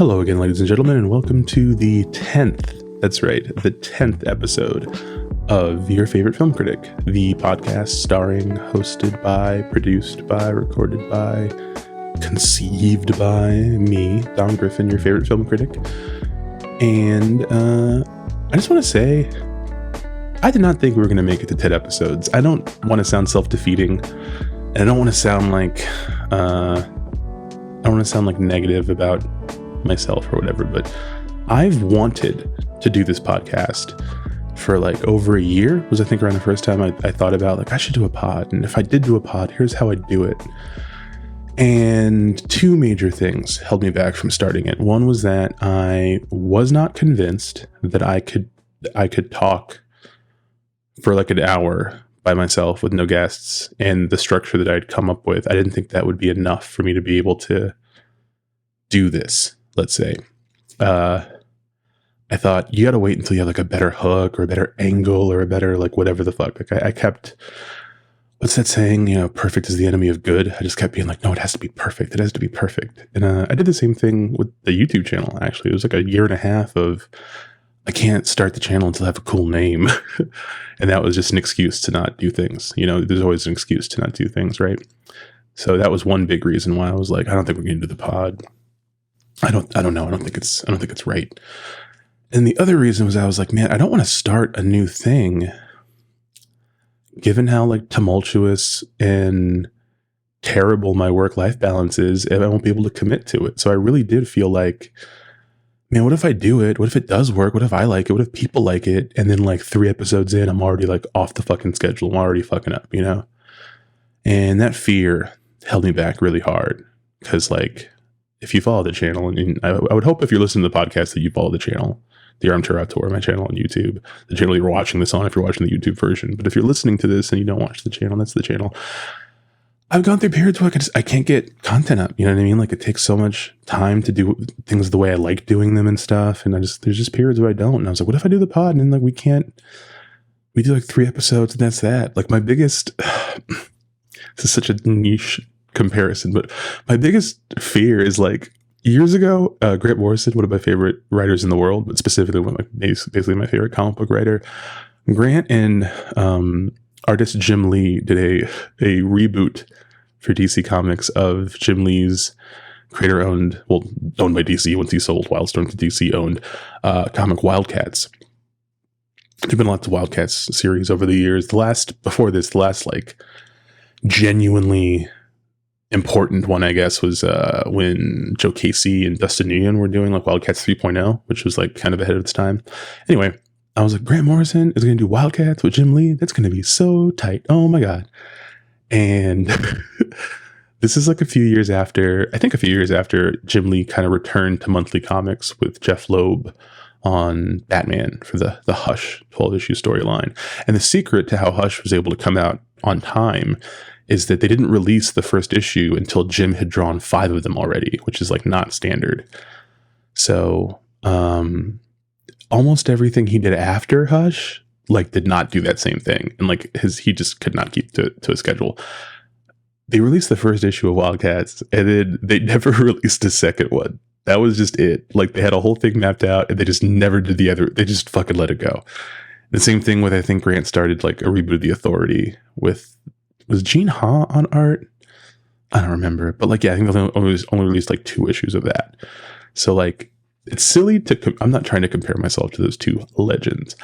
Hello again, ladies and gentlemen, and welcome to the 10th, that's right, the 10th episode of Your Favorite Film Critic, the podcast starring, hosted by, produced by, recorded by, conceived by me, Dom Griffin, your favorite film critic. And I just want to say, I did not think we were going to make it to 10 episodes. I don't want to sound self-defeating, and I don't want to sound like, negative about myself or whatever, but I've wanted to do this podcast for like over a year. Was I think around the first time I thought about like I should do a pod, and if I did do a pod, here's how I'd do it. And two major things held me back from starting it. One was that I was not convinced that I could talk for like an hour by myself with no guests, and the structure that I'd come up with, I didn't think that would be enough for me to be able to do this. Let's say, I thought you got to wait until you have like a better hook or a better angle or a better, like whatever the fuck. Like I kept, what's that saying? You know, perfect is the enemy of good. I just kept being like, no, it has to be perfect. It has to be perfect. And I did the same thing with the YouTube channel. Actually, it was like a year and a half of, I can't start the channel until I have a cool name. And that was just an excuse to not do things. You know, there's always an excuse to not do things, right? So that was one big reason why I was like, I don't think we're going to do the pod. I don't know. I don't think it's right. And the other reason was I was like, man, I don't want to start a new thing given how like tumultuous and terrible my work-life balance is, if I won't be able to commit to it. So I really did feel like, man, what if I do it? What if it does work? What if I like it? What if people like it? And then like 3 episodes in, I'm already like off the fucking schedule. I'm already fucking up, you know? And that fear held me back really hard. Because like, if you follow the channel, and I would hope if you're listening to the podcast that you follow the channel, the Armchair Auteur, my channel on YouTube, the channel you're watching this on if you're watching the YouTube version. But if you're listening to this and you don't watch the channel, that's the channel. I've gone through periods where I can't get content up. You know what I mean? Like it takes so much time to do things the way I like doing them and stuff. And there's just periods where I don't. And I was like, what if I do the pod? And then like we do like 3 episodes and that's that. Like my biggest, this is such a niche comparison, but my biggest fear is like years ago, Grant Morrison, one of my favorite writers in the world, but specifically basically my favorite comic book writer, Grant and artist Jim Lee did a reboot for DC Comics of Jim Lee's owned by DC once he sold Wildstorm to DC owned comic Wildcats. There've been lots of Wildcats series over the years. The last like genuinely important one, I guess, was when Joe Casey and Dustin Nguyen were doing like Wildcats 3.0, which was like kind of ahead of its time. Anyway, I was like, Grant Morrison is going to do Wildcats with Jim Lee. That's going to be so tight. Oh my God. And this is like a few years after Jim Lee kind of returned to monthly comics with Jeff Loeb on Batman for the Hush 12-issue storyline. And the secret to how Hush was able to come out on time is that they didn't release the first issue until Jim had drawn 5 of them already, which is like not standard. So almost everything he did after Hush like did not do that same thing, and like he just could not keep to a schedule. They released the first issue of Wildcats, and then they never released a second one. That was just it. Like they had a whole thing mapped out, and they just never did the other. They just fucking let it go. The same thing with, I think Grant started like a reboot of The Authority with, was Gene Ha on art? I don't remember, but like, yeah, I think they only released like 2 issues of that. So like, it's silly I'm not trying to compare myself to those 2 legends,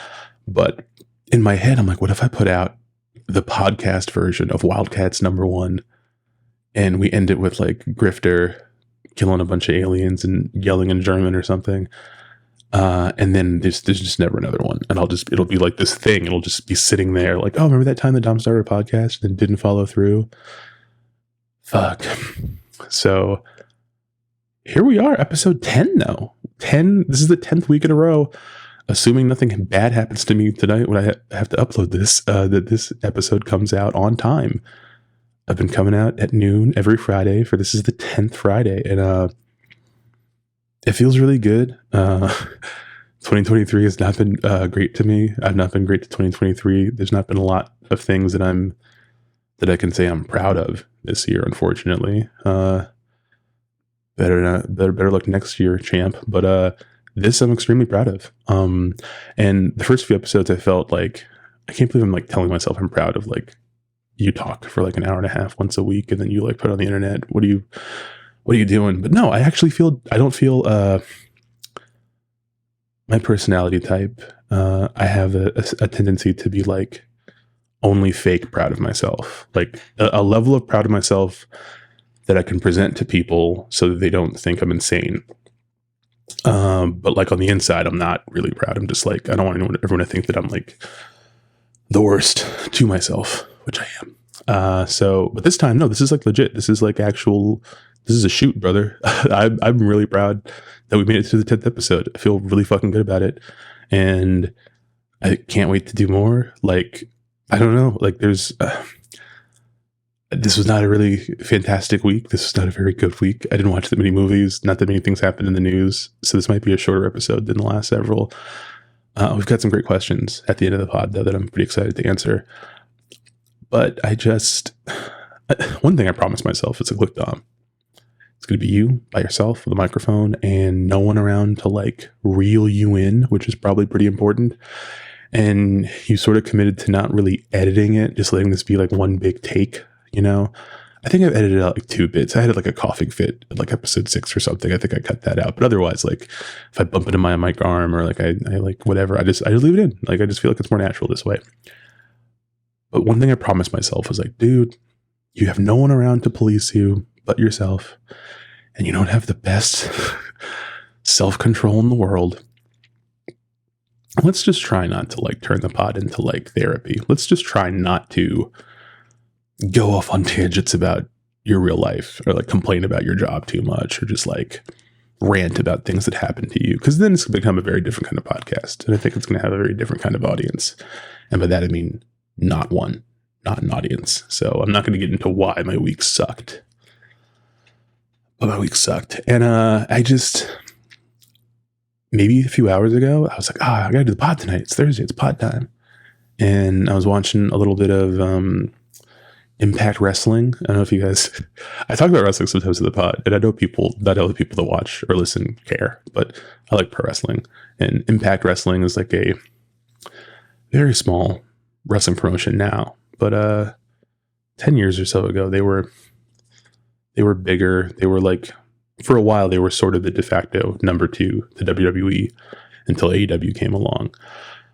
but in my head, I'm like, what if I put out the podcast version of Wildcats #1 and we end it with like Grifter killing a bunch of aliens and yelling in German or something. And then there's just never another one. And it'll be like this thing. It'll just be sitting there like, oh, remember that time that Dom started a podcast and didn't follow through? Fuck. So here we are, episode 10 now. 10. This is the 10th week in a row, assuming nothing bad happens to me tonight when I have to upload this, that this episode comes out on time. I've been coming out at noon every Friday this is the 10th Friday. And, it feels really good. 2023 has not been great to me. I've not been great to 2023. There's not been a lot of things that I can say I'm proud of this year, unfortunately. better luck next year, champ. But this I'm extremely proud of. And the first few episodes, I felt like I can't believe I'm like telling myself I'm proud of like you talk for like an hour and a half once a week, and then you like put it on the internet. What are you doing? But no, I don't feel my personality type. I have a tendency to be like only fake proud of myself, like a level of proud of myself that I can present to people so that they don't think I'm insane. But like on the inside, I'm not really proud. I'm just like, I don't want everyone to think that I'm like the worst to myself, which I am. But this time, no, this is like legit. This is like this is a shoot, brother. I'm really proud that we made it to the 10th episode. I feel really fucking good about it. And I can't wait to do more. Like, I don't know, like this was not a really fantastic week. This was not a very good week. I didn't watch that many movies. Not that many things happened in the news. So this might be a shorter episode than the last several. We've got some great questions at the end of the pod, though, that I'm pretty excited to answer. But one thing I promised myself is like, look, Dom, it's going to be you by yourself with a microphone and no one around to like reel you in, which is probably pretty important. And you sort of committed to not really editing it, just letting this be like one big take, you know? I think I've edited out like 2 bits. I had like a coughing fit at like episode 6 or something. I think I cut that out. But otherwise, like if I bump into my mic arm or like I like whatever, I just leave it in. Like I just feel like it's more natural this way. But one thing I promised myself was like, dude, you have no one around to police you but yourself. And you don't have the best self-control in the world. Let's just try not to like turn the pod into like therapy. Let's just try not to go off on tangents about your real life or like complain about your job too much or just like rant about things that happen to you. Because then it's going to become a very different kind of podcast. And I think it's going to have a very different kind of audience. And by that, I mean, not an audience. So I'm not going to get into why my week sucked. But my week sucked. And maybe a few hours ago, I was like, I gotta do the pod tonight. It's Thursday. It's pod time. And I was watching a little bit of Impact Wrestling. I don't know if you guys... I talk about wrestling sometimes in the pod, and I know not all the people that watch or listen care, but I like pro wrestling. And Impact Wrestling is like a very small wrestling promotion now. But 10 years or so ago, they were bigger. They were like... For a while, they were sort of the de facto number 2 to WWE until AEW came along.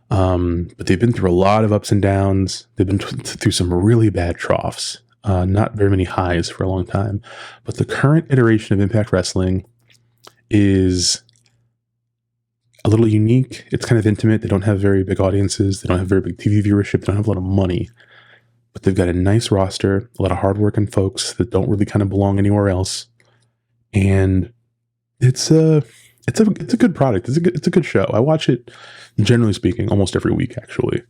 But they've been through a lot of ups and downs. They've been through some really bad troughs, not very many highs for a long time. But the current iteration of Impact Wrestling is a little unique. It's kind of intimate. They don't have very big audiences. They don't have very big TV viewership. They don't have a lot of money. But they've got a nice roster, a lot of hardworking folks that don't really kind of belong anywhere else. And it's a good product. It's a good show. I watch it, generally speaking, almost every week, actually.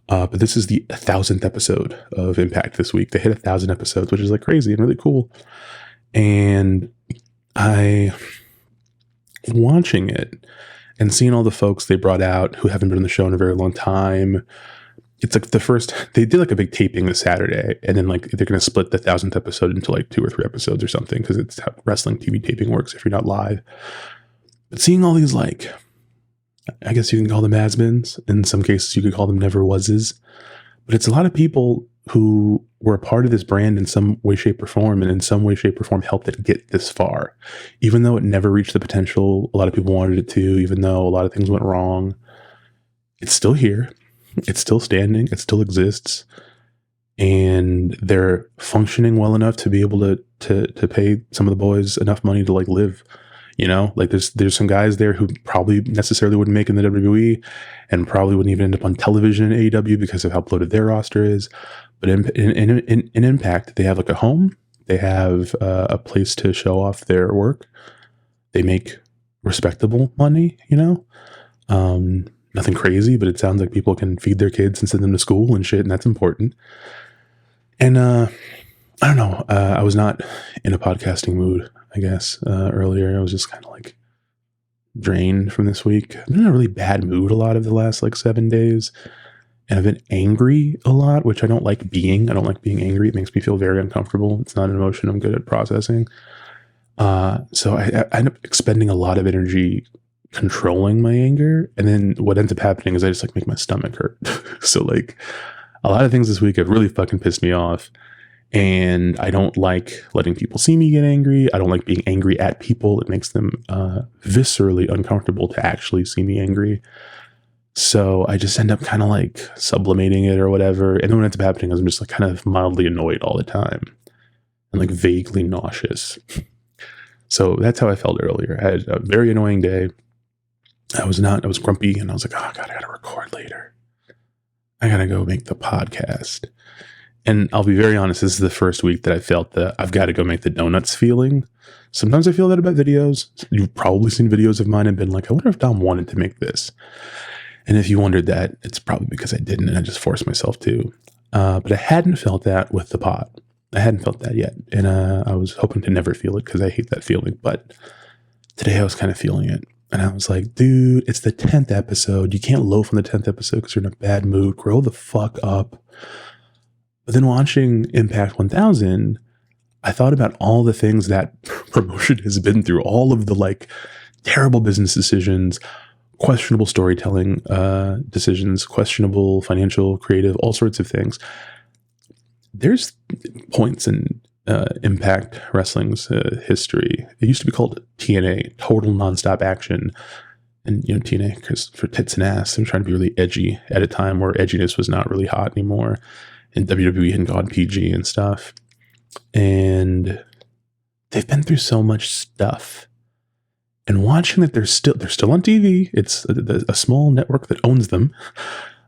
But this is the 1,000th episode of Impact this week. They hit 1,000 episodes, which is like crazy and really cool. And I watching it and seeing all the folks they brought out who haven't been on the show in a very long time. It's like they did like a big taping this Saturday, and then like they're going to split the 1,000th episode into like 2 or 3 episodes or something, because it's how wrestling TV taping works if you're not live. But seeing all these, like, I guess you can call them has-beens. In some cases, you could call them never-wases. But it's a lot of people who were a part of this brand in some way, shape, or form, and in some way, shape, or form helped it get this far. Even though it never reached the potential a lot of people wanted it to, even though a lot of things went wrong, it's still here. It's still standing. It still exists. And they're functioning well enough to be able to pay some of the boys enough money to like live. You know, like there's some guys there who probably necessarily wouldn't make in the WWE and probably wouldn't even end up on television in AEW because of how bloated their roster is. But in Impact, they have like a home. They have a place to show off their work. They make respectable money, you know. Nothing crazy, but it sounds like people can feed their kids and send them to school and shit, and that's important. And I don't know. I was not in a podcasting mood, I guess, earlier. I was just kind of like drained from this week. I've been in a really bad mood a lot of the last like 7 days. And I've been angry a lot, which I don't like being. I don't like being angry. It makes me feel very uncomfortable. It's not an emotion I'm good at processing. So I end up expending a lot of energy controlling my anger. And then what ends up happening is I just like make my stomach hurt. So like a lot of things this week have really fucking pissed me off. And I don't like letting people see me get angry. I don't like being angry at people. It makes them viscerally uncomfortable to actually see me angry. So I just end up kind of like sublimating it or whatever. And then what ends up happening is I'm just like kind of mildly annoyed all the time and like vaguely nauseous. So that's how I felt earlier. I had a very annoying day. I was grumpy and I was like, oh God, I gotta record later. I gotta go make the podcast. And I'll be very honest, this is the first week that I felt that I've got to go make the donuts feeling. Sometimes I feel that about videos. You've probably seen videos of mine and been like, I wonder if Dom wanted to make this. And if you wondered that, it's probably because I didn't and I just forced myself to. But I hadn't felt that with the pod. I hadn't felt that yet. And I was hoping to never feel it because I hate that feeling. But today I was kind of feeling it. And I was like, dude, it's the 10th episode. You can't loaf on the 10th episode because you're in a bad mood. Grow the fuck up. But then watching Impact 1000, I thought about all the things that promotion has been through, all of the like terrible business decisions, questionable storytelling decisions, questionable financial, creative, all sorts of things. There's points in Impact Wrestling's history. It used to be called TNA, Total Nonstop Action. And, you know, TNA, because for tits and ass, they were trying to be really edgy at a time where edginess was not really hot anymore. And WWE hadn't gone PG and stuff. And they've been through so much stuff. And watching that they're still on TV. It's a small network that owns them.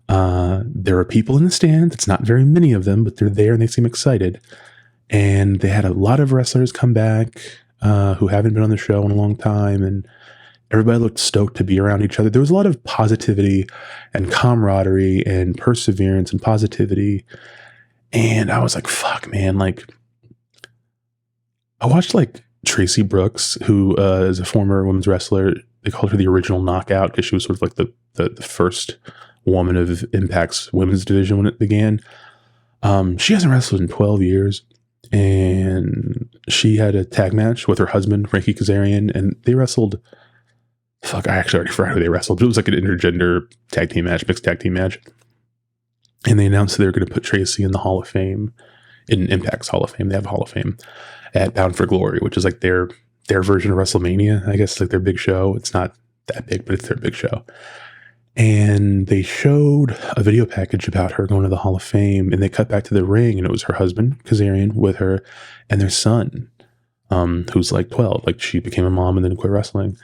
There are people in the stands. It's not very many of them, but they're there and they seem excited. And they had a lot of wrestlers come back who haven't been on the show in a long time. And everybody looked stoked to be around each other. There was a lot of positivity and camaraderie and perseverance and positivity. And I was like, fuck, man. Like, I watched like Tracy Brooks, who is a former women's wrestler. They called her the original Knockout because she was sort of like the first woman of Impact's women's division when it began. She hasn't wrestled in 12 years. And she had a tag match with her husband, Frankie Kazarian, and they wrestled. Fuck, I actually already forgot who they wrestled. But it was like an intergender tag team match, mixed tag team match. And they announced that they were going to put Tracy in the Hall of Fame, in Impact's Hall of Fame. They have a Hall of Fame at Bound for Glory, which is like their version of WrestleMania. I guess like their big show. It's not that big, but it's their big show. And they showed a video package about her going to the Hall of Fame, and they cut back to the ring, and it was her husband, Kazarian, with her, and their son, who's like 12. Like, she became a mom and then quit wrestling.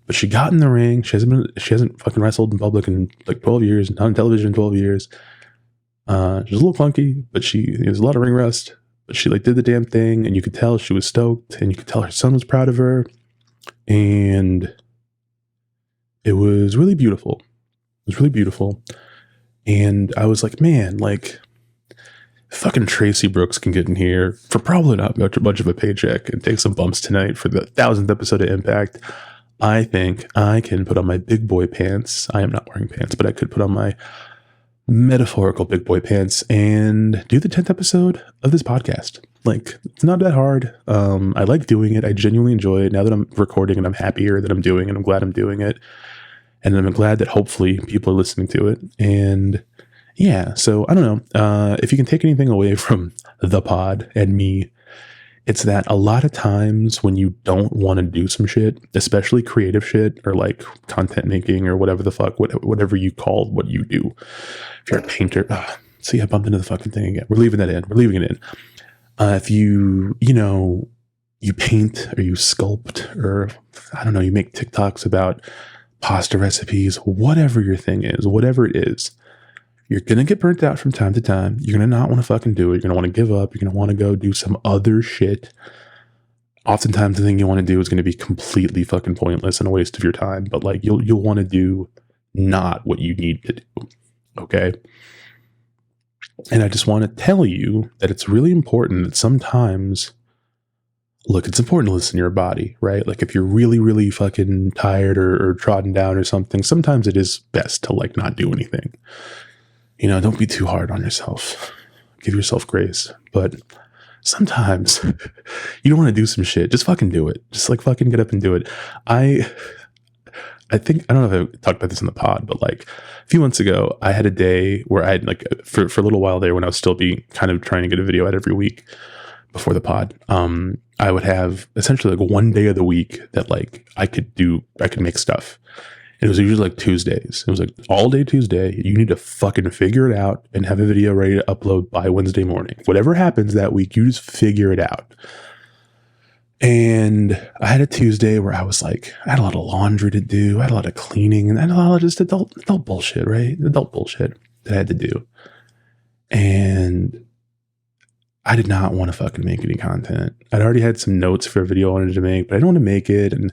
But she got in the ring. She hasn't fucking wrestled in public in like 12 years, not on television in 12 years. She was a little clunky, but there's a lot of ring rust. But she like did the damn thing, and you could tell she was stoked, and you could tell her son was proud of her. And it was really beautiful. It was really beautiful. And I was like, man, like, fucking Tracy Brooks can get in here for probably not much of a paycheck and take some bumps tonight for the 1000th episode of Impact. I think I can put on my big boy pants. I am not wearing pants, but I could put on my metaphorical big boy pants and do the 10th episode of this podcast. Like, it's not that hard. I like doing it. I genuinely enjoy it. Now that I'm recording and I'm happier that I'm doing it, I'm glad I'm doing it. And I'm glad that hopefully people are listening to it. And yeah, so I don't know. If you can take anything away from the pod and me, it's that a lot of times when you don't want to do some shit, especially creative shit or like content making or whatever the fuck, whatever you call what you do. If you're a painter, see, I bumped into the fucking thing again. We're leaving that in. We're leaving it in. If you paint or you sculpt or I don't know, you make TikToks about pasta recipes, whatever your thing is, whatever it is, you're going to get burnt out from time to time. You're going to not want to fucking do it. You're going to want to give up. You're going to want to go do some other shit. Oftentimes the thing you want to do is going to be completely fucking pointless and a waste of your time. But like you'll want to do not what you need to do. Okay. And I just want to tell you that it's really important that sometimes, look, it's important to listen to your body, right? Like if you're really, really fucking tired or trodden down or something, sometimes it is best to like not do anything. You know, don't be too hard on yourself. Give yourself grace. But sometimes you don't want to do some shit. Just fucking do it. Just like fucking get up and do it. I think, I don't know if I talked about this in the pod, but like a few months ago, I had a day where I had like, for a little while there when I was still kind of trying to get a video out every week before the pod, I would have essentially like one day of the week that like I could make stuff. It was usually like Tuesdays. It was like all day Tuesday. You need to fucking figure it out and have a video ready to upload by Wednesday morning. Whatever happens that week, you just figure it out. And I had a Tuesday where I was like, I had a lot of laundry to do. I had a lot of cleaning and I had a lot of just adult bullshit, right? Adult bullshit that I had to do. And I did not want to fucking make any content. I'd already had some notes for a video I wanted to make, but I didn't want to make it. And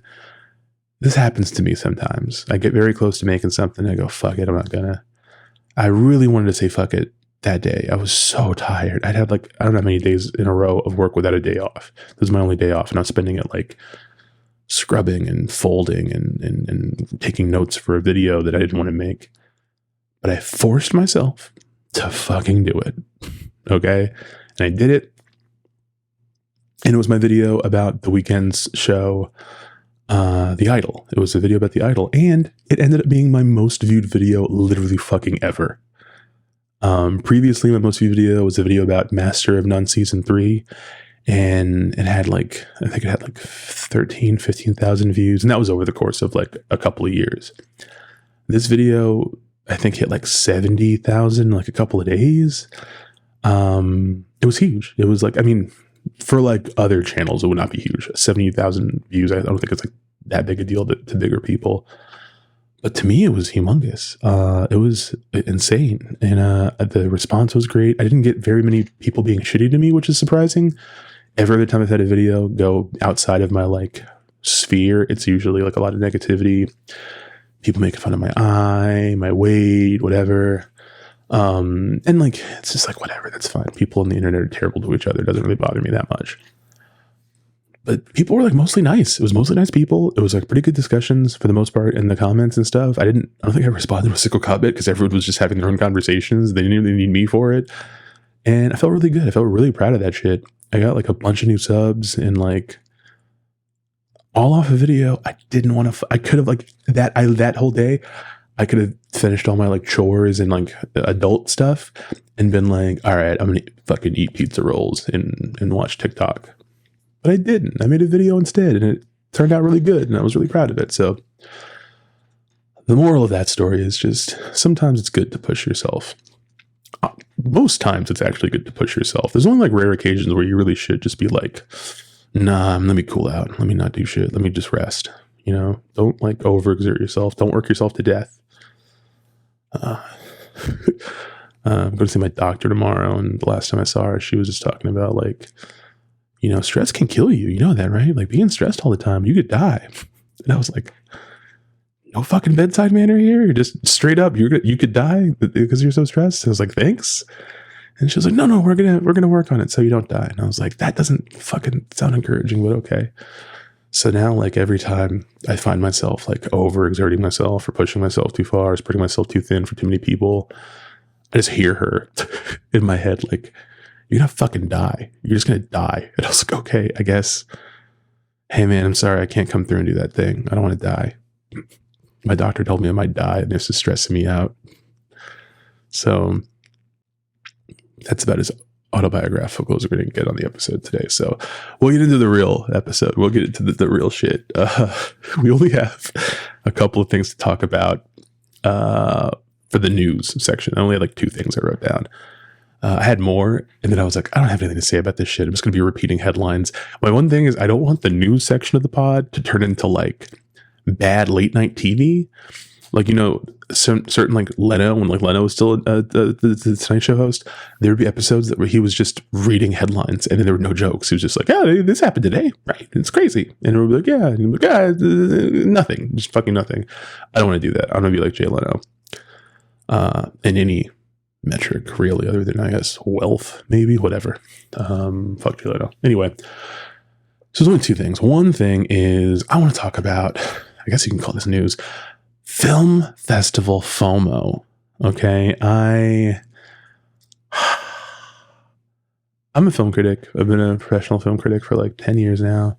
this happens to me sometimes. I get very close to making something. And I go, fuck it. I'm not gonna. I really wanted to say fuck it that day. I was so tired. I'd had like, I don't know how many days in a row of work without a day off. This was my only day off. And I was spending it like scrubbing and folding and taking notes for a video that I didn't want to make. But I forced myself to fucking do it. Okay. And I did it. And it was my video about the weekend's show, The Idol. It was a video about The Idol, and it ended up being my most viewed video literally fucking ever. Previously, my most viewed video was a video about Master of None Season 3, and it had like, I think it had like 15,000 views, and that was over the course of like a couple of years. This video, I think, hit like 70,000 like a couple of days. It was huge. It was like, I mean, for like other channels, it would not be huge. 70,000 views, I don't think it's like that big a deal to bigger people. But to me, it was humongous. It was insane. And the response was great. I didn't get very many people being shitty to me, which is surprising. Every other time I've had a video go outside of my like sphere, it's usually like a lot of negativity. People making fun of my eye, my weight, whatever. And like, it's just like, whatever, that's fine. People on the internet are terrible to each other. It doesn't really bother me that much. But people were like mostly nice. It was mostly nice people. It was like pretty good discussions for the most part in the comments and stuff. I don't think I responded to a single comment because everyone was just having their own conversations. They didn't really need me for it. And I felt really good. I felt really proud of that shit. I got like a bunch of new subs and like all off a video. I didn't want to, I could have like that whole day, I could have finished all my like chores and like adult stuff and been like, all right, I'm going to fucking eat pizza rolls and watch TikTok. But I didn't. I made a video instead and it turned out really good and I was really proud of it. So the moral of that story is just sometimes it's good to push yourself. Most times it's actually good to push yourself. There's only like rare occasions where you really should just be like, nah, let me cool out. Let me not do shit. Let me just rest. You know, don't like overexert yourself. Don't work yourself to death. I'm going to see my doctor tomorrow. And the last time I saw her, she was just talking about like, you know, stress can kill you. You know that, right? Like being stressed all the time, you could die. And I was like, no fucking bedside manner here. You're just straight up. You could die because you're so stressed. I was like, thanks. And she was like, no, we're gonna work on it so you don't die. And I was like, that doesn't fucking sound encouraging, but okay. So now, like every time I find myself like overexerting myself or pushing myself too far, or spreading myself too thin for too many people, I just hear her in my head like, you're gonna fucking die. You're just gonna die. And I was like, okay, I guess. Hey man, I'm sorry, I can't come through and do that thing. I don't want to die. My doctor told me I might die, and this is stressing me out. So that's about as autobiographical as we're going to get on the episode today. So we'll get into the real episode. We'll get into the real shit. We only have a couple of things to talk about for the news section. I only had like 2 things I wrote down. I had more, and then I was like, I don't have anything to say about this shit. I'm just going to be repeating headlines. My one thing is I don't want the news section of the pod to turn into like bad late night TV. Like, you know, certain like Leno, when like Leno was still the Tonight Show host, there would be episodes where he was just reading headlines and then there were no jokes. He was just like, yeah, this happened today. Right. It's crazy. And it would be like, yeah. And he'd be like, yeah, nothing. Just fucking nothing. I don't want to do that. I want to be like Jay Leno. In any metric, really, other than, I guess, wealth, maybe, whatever. Fuck Jay Leno. Anyway, so there's only 2 things. One thing is I want to talk about, I guess you can call this news, film festival FOMO. Okay. I'm a film critic. I've been a professional film critic for like 10 years now.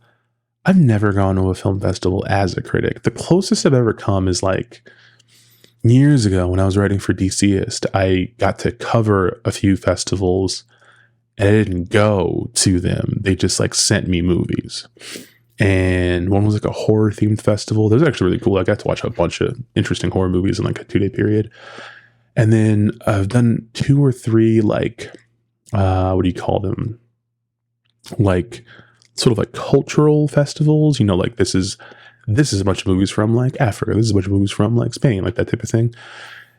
I've never gone to a film festival as a critic. The closest I've ever come is like years ago when I was writing for DCist. I got to cover a few festivals and I didn't go to them. They just like sent me movies. And one was like a horror themed festival. That was actually really cool. I got to watch a bunch of interesting horror movies in like a 2-day period. And then I've done 2 or 3 like, what do you call them? Like sort of like cultural festivals, you know, like this is a bunch of movies from like Africa. This is a bunch of movies from like Spain, like that type of thing.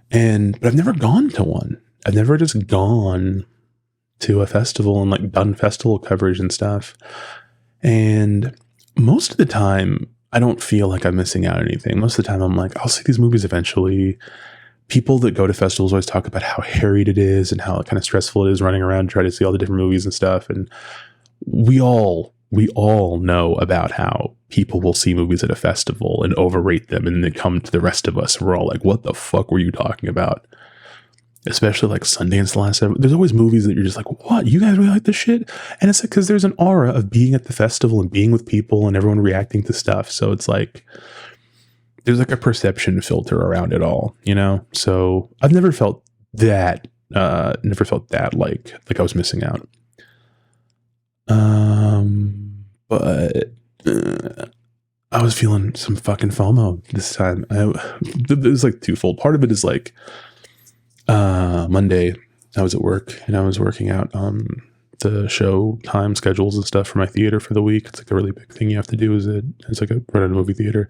But I've never gone to one. I've never just gone to a festival and like done festival coverage and stuff. And most of the time, I don't feel like I'm missing out on anything. Most of the time, I'm like, I'll see these movies eventually. People that go to festivals always talk about how harried it is and how kind of stressful it is running around, trying to see all the different movies and stuff. And we all know about how people will see movies at a festival and overrate them, and then come to the rest of us and we're all like, what the fuck were you talking about? Especially like Sundance the last seven. There's always movies that you're just like, what? You guys really like this shit? And it's like, because there's an aura of being at the festival and being with people and everyone reacting to stuff. So it's like, there's like a perception filter around it all, you know? So I've never felt that, like I was missing out. But I was feeling some fucking FOMO this time. It was like twofold. Part of it is like, Monday I was at work and I was working out the show time schedules and stuff for my theater for the week. It's like a really big thing you have to do it's like run a movie theater.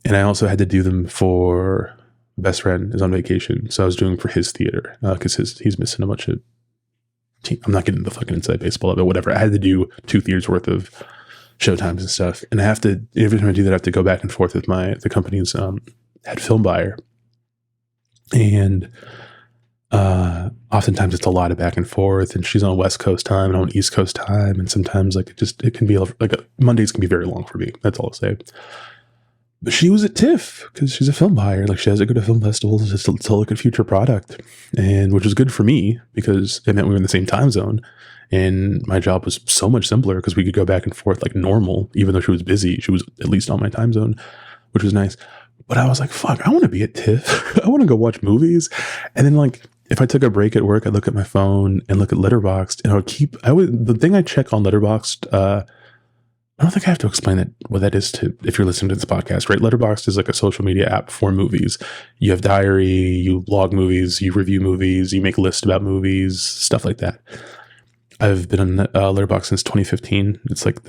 And I also had to do them for best friend is on vacation. So I was doing for his theater because he's missing a bunch of I'm not getting the fucking inside baseball of it, whatever. I had to do 2 theaters worth of show times and stuff. And I have to, every time I do that, I have to go back and forth with the company's head film buyer. And oftentimes it's a lot of back and forth, and she's on West Coast time and I'm on East Coast time. And sometimes like it can be like Mondays can be very long for me. That's all I'll say. But she was at TIFF because she's a film buyer. Like she has to go to film festivals just to look at future product, and which was good for me because it meant we were in the same time zone. And my job was so much simpler because we could go back and forth like normal. Even though she was busy, she was at least on my time zone, which was nice. But I was like, fuck, I want to be at TIFF. I want to go watch movies. And then like, if I took a break at work, I'd look at my phone and look at Letterboxd, and the thing I check on Letterboxd, I don't think I have to explain what that is to if you're listening to this podcast, right? Letterboxd is like a social media app for movies. You have diary, you log movies, you review movies, you make lists about movies, stuff like that. I've been on Letterboxd since 2015. It's like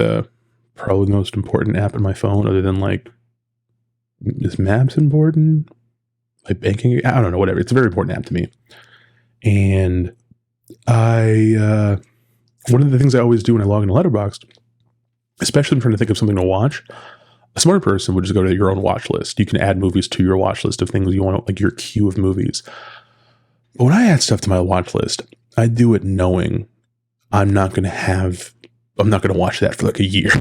probably the most important app on my phone, other than like, is Maps important? Like banking? I don't know, whatever. It's a very important app to me. And one of the things I always do when I log into Letterboxd, especially when I'm trying to think of something to watch, a smart person would just go to your own watch list. You can add movies to your watch list of things you want, like your queue of movies. But when I add stuff to my watch list, I do it knowing I'm not going to watch that for like a year.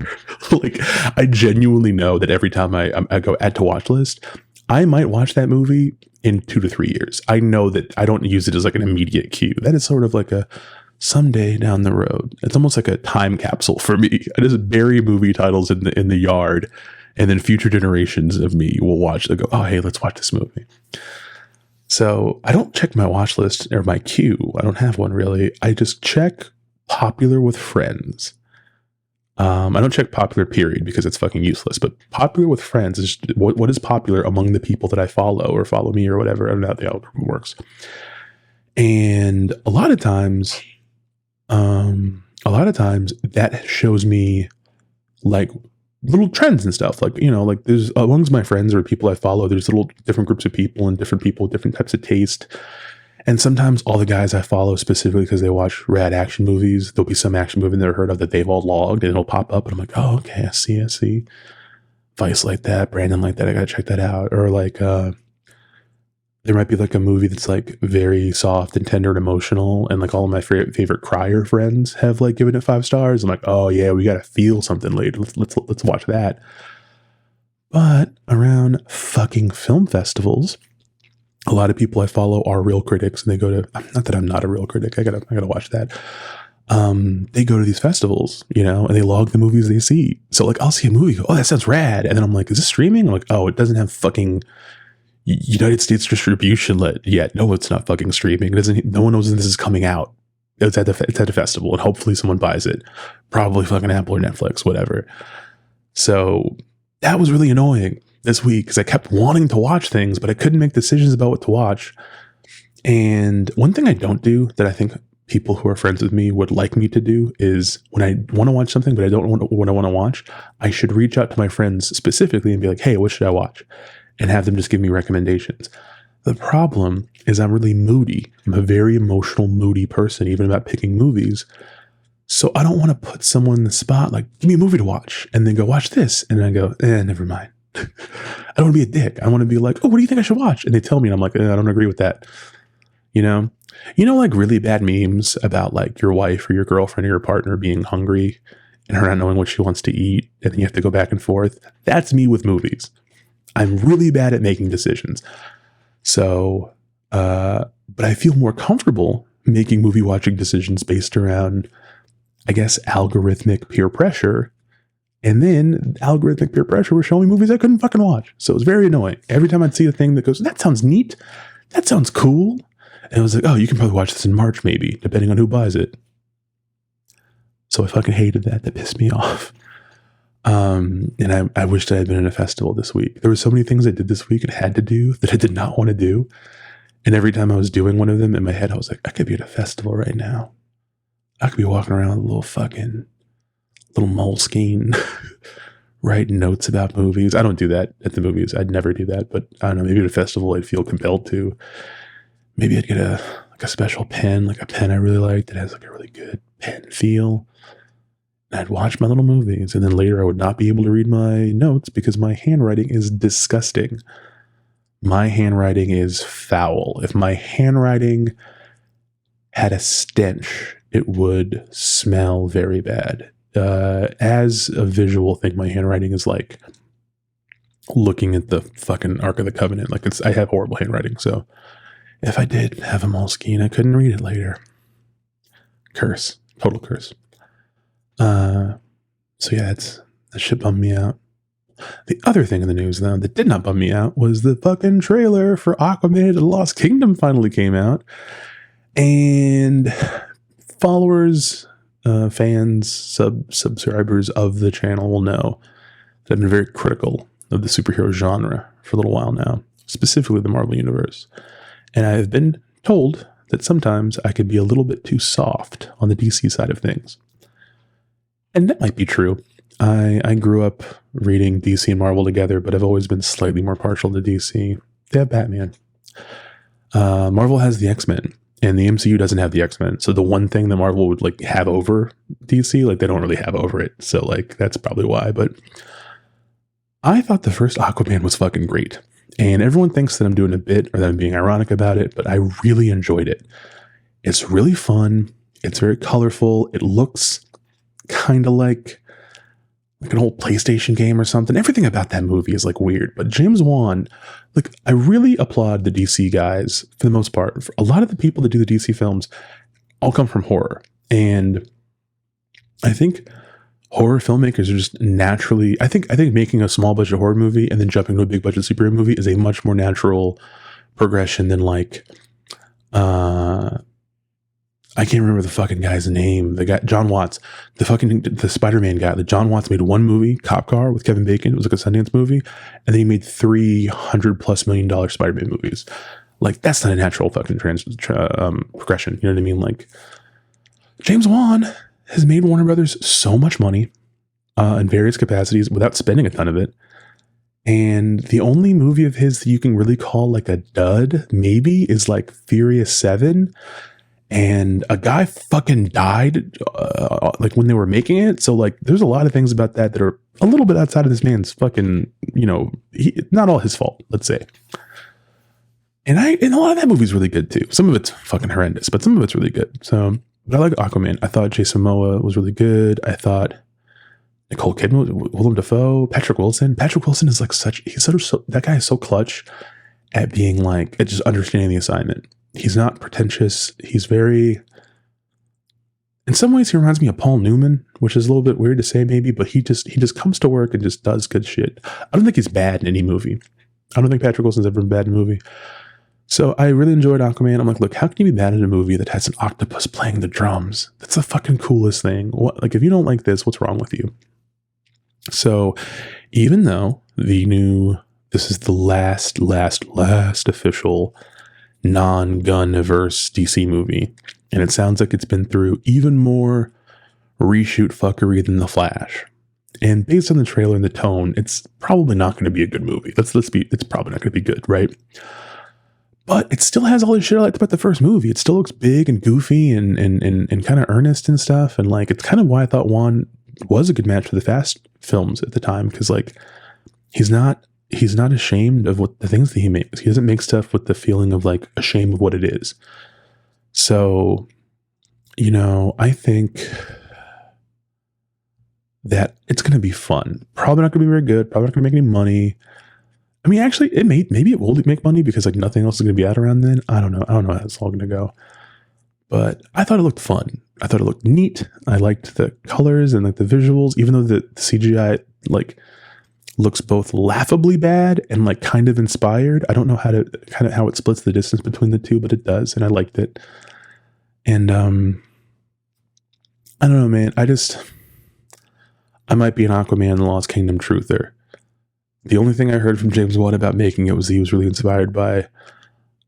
Like I genuinely know that every time I go add to watch list, I might watch that movie in 2 to 3 years. I know that I don't use it as like an immediate queue. That is sort of like a someday down the road. It's almost like a time capsule for me. I just bury movie titles in the yard, and then future generations of me will watch. They'll go, oh, hey, let's watch this movie. So I don't check my watch list or my queue. I don't have one really. I just check popular with friends. I don't check popular period because it's fucking useless, but popular with friends is just what is popular among the people that I follow or follow me or whatever. I don't know how the algorithm works. And a lot of times that shows me like little trends and stuff. Like, you know, like there's amongst my friends or people I follow, there's little different groups of people and different people with different types of taste. And sometimes all the guys I follow specifically because they watch rad action movies, there'll be some action movie I've never heard of that they've all logged, and it'll pop up and I'm like, oh, okay, I see. Vice like that, Brandon like that, I gotta check that out. Or like there might be like a movie that's like very soft and tender and emotional, and like all of my favorite crier friends have like given it 5 stars. I'm like, oh yeah, we gotta feel something later. Let's watch that. But around fucking film festivals, a lot of people I follow are real critics, and they go to, not that I'm not a real critic, I gotta watch that. they go to these festivals, you know, and they log the movies they see. So like, I'll see a movie, go, oh, that sounds rad. And then I'm like, is this streaming? I'm like, oh, it doesn't have fucking United States distribution yet. No, it's not fucking streaming. It doesn't, no one knows when this is coming out. It's at a festival, and hopefully someone buys it. Probably fucking Apple or Netflix, whatever. So that was really annoying this week because I kept wanting to watch things, but I couldn't make decisions about what to watch. And one thing I don't do that I think people who are friends with me would like me to do is when I want to watch something, but I don't know what I want to watch, I should reach out to my friends specifically and be like, hey, what should I watch? And have them just give me recommendations. The problem is I'm really moody. I'm a very emotional, moody person, even about picking movies. So I don't want to put someone in the spot, like, give me a movie to watch, and then go, watch this. And then I go, never mind. I don't want to be a dick. I want to be like, oh, what do you think I should watch? And they tell me, and I'm like, I don't agree with that. You know, like really bad memes about like your wife or your girlfriend or your partner being hungry and her not knowing what she wants to eat, and then you have to go back and forth. That's me with movies. I'm really bad at making decisions. So, but I feel more comfortable making movie watching decisions based around, I guess, algorithmic peer pressure. And then algorithmic peer pressure was showing me movies I couldn't fucking watch. So it was very annoying. Every time I'd see a thing that goes, that sounds neat. That sounds cool. And I was like, oh, you can probably watch this in March, maybe, depending on who buys it. So I fucking hated that. That pissed me off. And I wished I had been at a festival this week. There were so many things I did this week and had to do that I did not want to do. And every time I was doing one of them in my head, I was like, I could be at a festival right now. I could be walking around with a little Moleskine writing notes about movies. I don't do that at the movies. I'd never do that. But I don't know, maybe at a festival I'd feel compelled to. Maybe I'd get a special pen, like a pen I really like that has like a really good pen feel. And I'd watch my little movies, and then later I would not be able to read my notes because my handwriting is disgusting. My handwriting is foul. If my handwriting had a stench, it would smell very bad. As a visual thing, my handwriting is like looking at the fucking Ark of the Covenant. Like I have horrible handwriting, so if I did have a Moleskine, I couldn't read it later. Curse. Total curse. So yeah, that shit bummed me out. The other thing in the news, though, that did not bum me out was the fucking trailer for Aquaman and the Lost Kingdom finally came out. And followers, fans, subscribers of the channel will know that I've been very critical of the superhero genre for a little while now, specifically the Marvel Universe. And I've been told that sometimes I could be a little bit too soft on the DC side of things. And that might be true. I grew up reading DC and Marvel together, but I've always been slightly more partial to DC. They have Batman. Marvel has the X-Men, and the MCU doesn't have the X-Men. So the one thing that Marvel would like have over DC, like they don't really have over it. So like that's probably why. But I thought the first Aquaman was fucking great. And everyone thinks that I'm doing a bit or that I'm being ironic about it, but I really enjoyed it. It's really fun. It's very colorful. It looks kind of like an old PlayStation game or something. Everything about that movie is like weird, but James Wan, like I really applaud the DC guys for the most part. For a lot of the people that do the DC films all come from horror. And I think horror filmmakers are just naturally, I think making a small budget horror movie and then jumping to a big budget superhero movie is a much more natural progression than like, I can't remember the fucking guy's name. The guy, John Watts, the Spider-Man guy. The John Watts made one movie, Cop Car, with Kevin Bacon. It was like a Sundance movie. And then he made $300+ million Spider-Man movies. Like, that's not a natural fucking progression. You know what I mean? Like, James Wan has made Warner Brothers so much money in various capacities without spending a ton of it. And the only movie of his that you can really call like a dud, maybe, is like Furious 7. And a guy fucking died like when they were making it. So like there's a lot of things about that are a little bit outside of this man's fucking, you know, not all his fault, let's say. And a lot of that movie's really good too. Some of it's fucking horrendous, but some of it's really good. So, but I like Aquaman. I thought Jason Momoa was really good. I thought Nicole Kidman, Willem Dafoe, Patrick Wilson. Patrick Wilson is like that guy is so clutch at being like, at just understanding the assignment. He's not pretentious. He's very, in some ways he reminds me of Paul Newman, which is a little bit weird to say maybe, but he just comes to work and just does good shit. I don't think he's bad in any movie. I don't think Patrick Wilson's ever been bad in a movie. So I really enjoyed Aquaman. I'm like, look, how can you be bad in a movie that has an octopus playing the drums? That's the fucking coolest thing. What, like, if you don't like this, what's wrong with you? So even though this is the last official non-gun-averse DC movie, and it sounds like it's been through even more reshoot fuckery than The Flash. And based on the trailer and the tone, it's probably not going to be a good movie. It's probably not going to be good, right? But it still has all the shit I liked about the first movie. It still looks big and goofy and kind of earnest and stuff. And like, it's kind of why I thought Juan was a good match for the Fast films at the time. Because like, he's not ashamed of what the things that he makes. He doesn't make stuff with the feeling of like ashamed of what it is. So, you know, I think that it's going to be fun. Probably not going to be very good. Probably not going to make any money. I mean, actually, maybe it will make money because like nothing else is going to be out around then. I don't know how it's all going to go. But I thought it looked fun. I thought it looked neat. I liked the colors and like the visuals, even though the CGI like looks both laughably bad and like kind of inspired. I don't know how it splits the distance between the two, but it does, and I liked it. And I don't know, man. I might be an Aquaman and the Lost Kingdom truther. The only thing I heard from James Wan about making it was he was really inspired by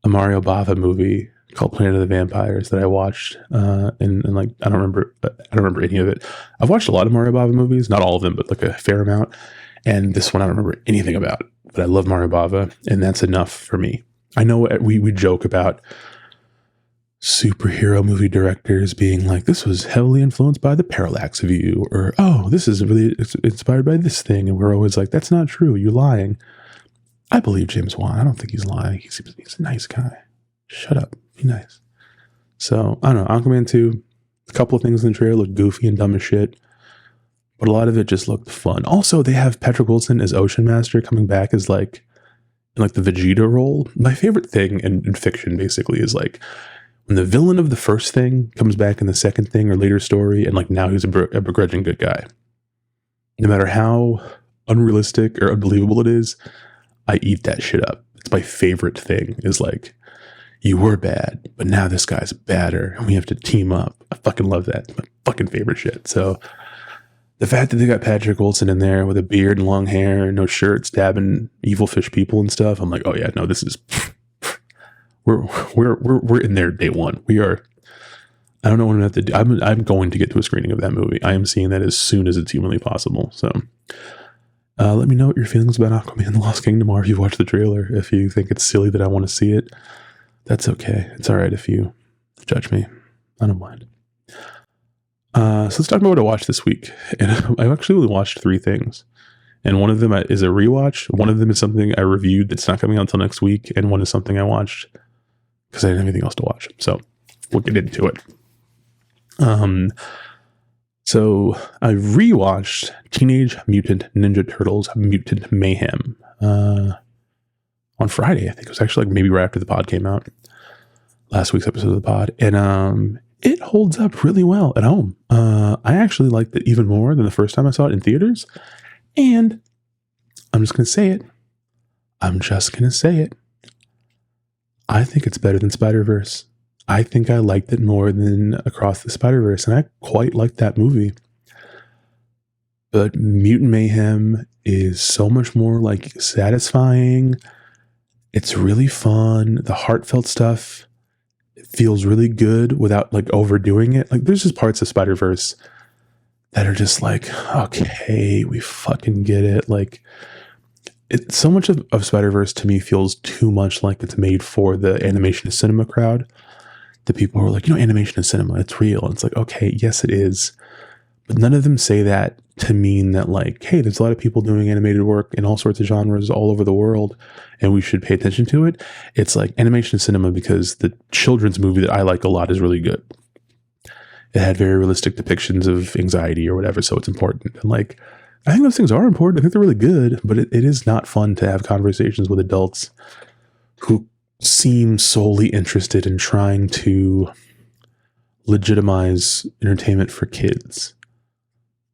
a Mario Bava movie called Planet of the Vampires that I watched. And like, I don't remember any of it. I've watched a lot of Mario Bava movies, not all of them, but like a fair amount. And this one I don't remember anything about, but I love Mario Bava, and that's enough for me. I know we joke about superhero movie directors being like, this was heavily influenced by the Parallax View, or, oh, this is really inspired by this thing. And we're always like, that's not true. You're lying. I believe James Wan. I don't think he's lying. He's a nice guy. Shut up. Be nice. So, I don't know. Aquaman 2, a couple of things in the trailer look goofy and dumb as shit, but a lot of it just looked fun. Also, they have Patrick Wilson as Ocean Master coming back as like, in like the Vegeta role. My favorite thing in fiction basically is like, when the villain of the first thing comes back in the second thing or later story, and like now he's a begrudging good guy. No matter how unrealistic or unbelievable it is, I eat that shit up. It's my favorite thing is like, you were bad, but now this guy's badder and we have to team up. I fucking love that. It's my fucking favorite shit. So the fact that they got Patrick Wilson in there with a beard and long hair, no shirt, stabbing evil fish people and stuff, I'm like, oh yeah, no, this is... We're in there day one. We are. I don't know what I'm going to have to do. I'm going to get to a screening of that movie. I am seeing that as soon as it's humanly possible. So let me know what your feelings about Aquaman the Lost Kingdom are if you've watched the trailer. If you think it's silly that I want to see it, that's okay. It's all right if you judge me. I don't mind. So let's talk about what I watched this week. And I've actually only watched 3 things. And one of them is a rewatch. One of them is something I reviewed that's not coming out until next week. And one is something I watched because I didn't have anything else to watch. So we'll get into it. So I rewatched Teenage Mutant Ninja Turtles Mutant Mayhem on Friday. I think it was actually like maybe right after the pod came out. Last week's episode of the pod. And it holds up really well at home. I actually liked it even more than the first time I saw it in theaters. And I'm just going to say it. I think it's better than Spider-Verse. I think I liked it more than Across the Spider-Verse, and I quite liked that movie. But Mutant Mayhem is so much more like satisfying. It's really fun. The heartfelt stuff feels really good without like overdoing it. Like there's just parts of Spider-Verse that are just like, okay, we fucking get it. Like, so much of Spider-Verse to me feels too much like it's made for the animation to cinema crowd. The people who are like, animation is cinema, it's real. And it's like, okay, yes, it is. But none of them say that to mean that like, hey, there's a lot of people doing animated work in all sorts of genres all over the world, and we should pay attention to it. It's like animation is cinema because the children's movie that I like a lot is really good. It had very realistic depictions of anxiety or whatever, so it's important. And like, I think those things are important. I think they're really good, but it is not fun to have conversations with adults who seem solely interested in trying to legitimize entertainment for kids.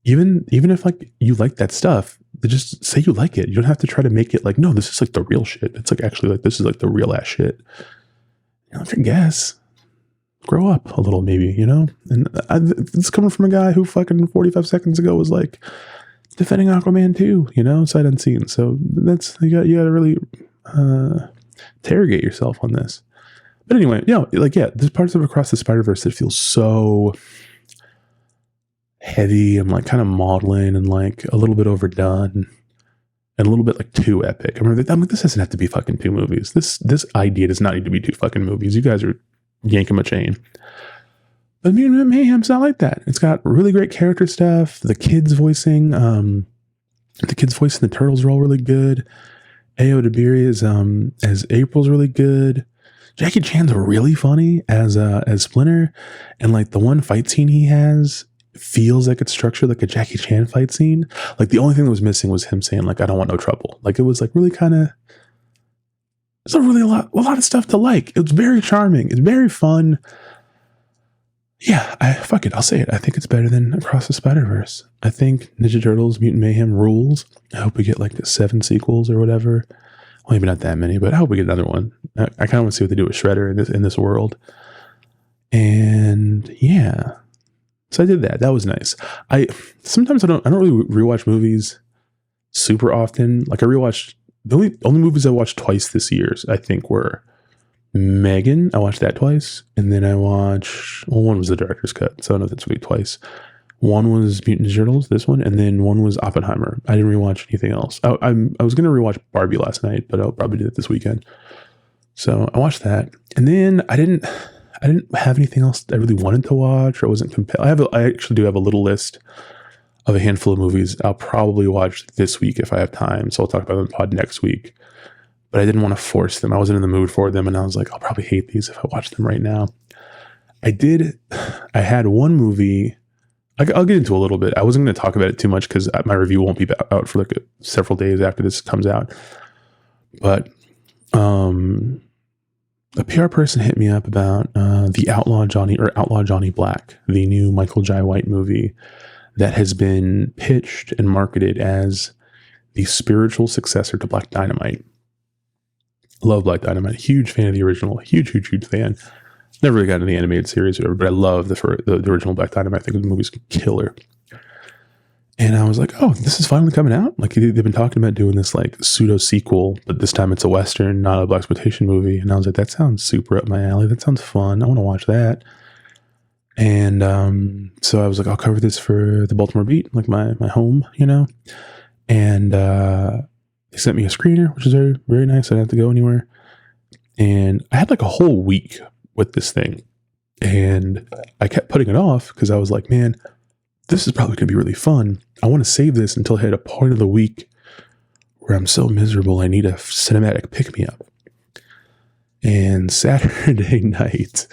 Even if like you like that stuff, just say you like it. You don't have to try to make it like, no, this is like the real shit. It's like actually like this is like the real ass shit. You know, I guess grow up a little, maybe, you know. And it's coming from a guy who fucking 45 seconds ago was like defending Aquaman 2, you know, sight unseen. So that's you got to really interrogate yourself on this. But anyway, you know, like there's parts of Across the Spider-Verse that feel so heavy and like kind of maudlin and like a little bit overdone and a little bit like too epic. I'm like, this doesn't have to be fucking 2 movies. This idea does not need to be 2 fucking movies. You guys are yanking my chain. But Mutant Mayhem's not like that. It's got really great character stuff. The kids voicing the Turtles are all really good. Ayo Edebiri as April's really good. Jackie Chan's really funny as Splinter, and like the one fight scene he has feels like it's structured like a Jackie Chan fight scene. Like the only thing that was missing was him saying like, I don't want no trouble. Like it was like really kind of, there's a lot of stuff to like. It was very charming. It's very fun. Yeah, fuck it. I'll say it. I think it's better than Across the Spider-Verse. I think Ninja Turtles Mutant Mayhem rules. I hope we get like 7 sequels or whatever. Well, maybe not that many, but I hope we get another one. I kind of want to see what they do with Shredder in this world. And yeah. So I did that. That was nice. Sometimes I don't really rewatch movies super often. Like I rewatched the only movies I watched twice this year, I think, were Megan. I watched that twice, and then I watched one was the director's cut, so I don't know if that's really twice. One was Mutant Ninja Turtles, this one, and then one was Oppenheimer. I didn't rewatch anything else. I was gonna rewatch Barbie last night, but I'll probably do that this weekend. So I watched that, and then I didn't have anything else I really wanted to watch, or I wasn't compelled. I actually do have a little list of a handful of movies I'll probably watch this week if I have time. So I'll talk about them in the pod next week. But I didn't want to force them. I wasn't in the mood for them, and I was like, I'll probably hate these if I watch them right now. I had one movie. I'll get into a little bit. I wasn't going to talk about it too much because my review won't be out for like several days after this comes out. But a PR person hit me up about the Outlaw Johnny Black, the new Michael Jai White movie that has been pitched and marketed as the spiritual successor to Black Dynamite. Love Black Dynamite. Huge fan of the original. Huge fan. Never really got into the animated series or whatever, but I love the original Black Dynamite. I think the movie's killer. And I was like, oh, this is finally coming out? Like, they've been talking about doing this, like, pseudo-sequel, but this time it's a Western, not a blaxploitation movie. And I was like, that sounds super up my alley. That sounds fun. I want to watch that. And so I was like, I'll cover this for the Baltimore Beat, like my home, you know? And they sent me a screener, which is very, very nice. I didn't have to go anywhere. And I had, like, a whole week with this thing. And I kept putting it off because I was like, man, this is probably going to be really fun. I want to save this until I hit a point of the week where I'm so miserable I need a cinematic pick-me-up. And Saturday night,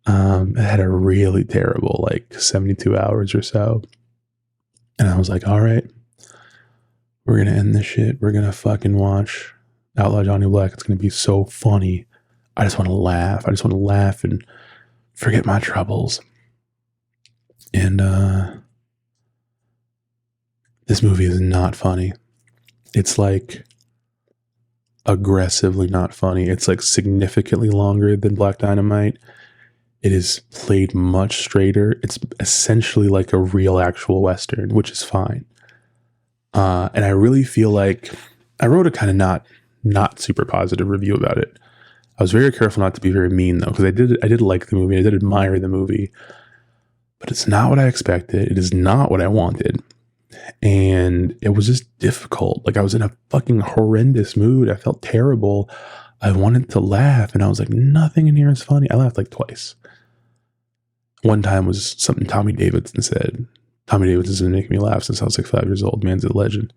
I had a really terrible, like, 72 hours or so. And I was like, all right, we're going to end this shit. We're going to fucking watch Outlaw Johnny Black. It's going to be so funny. I just want to laugh. I just want to laugh and forget my troubles. And this movie is not funny. It's like aggressively not funny. It's like significantly longer than Black Dynamite. It is played much straighter. It's essentially like a real actual Western, which is fine. And I really feel like I wrote a kind of not super positive review about it. I was very careful not to be very mean though, because I did like the movie. I did admire the movie. But it's not what I expected. It is not what I wanted. And it was just difficult. Like I was in a fucking horrendous mood. I felt terrible. I wanted to laugh. And I was like, nothing in here is funny. I laughed like twice. One time was something Tommy Davidson said. Tommy Davidson's been making me laugh since I was like 5 years old. Man's a legend.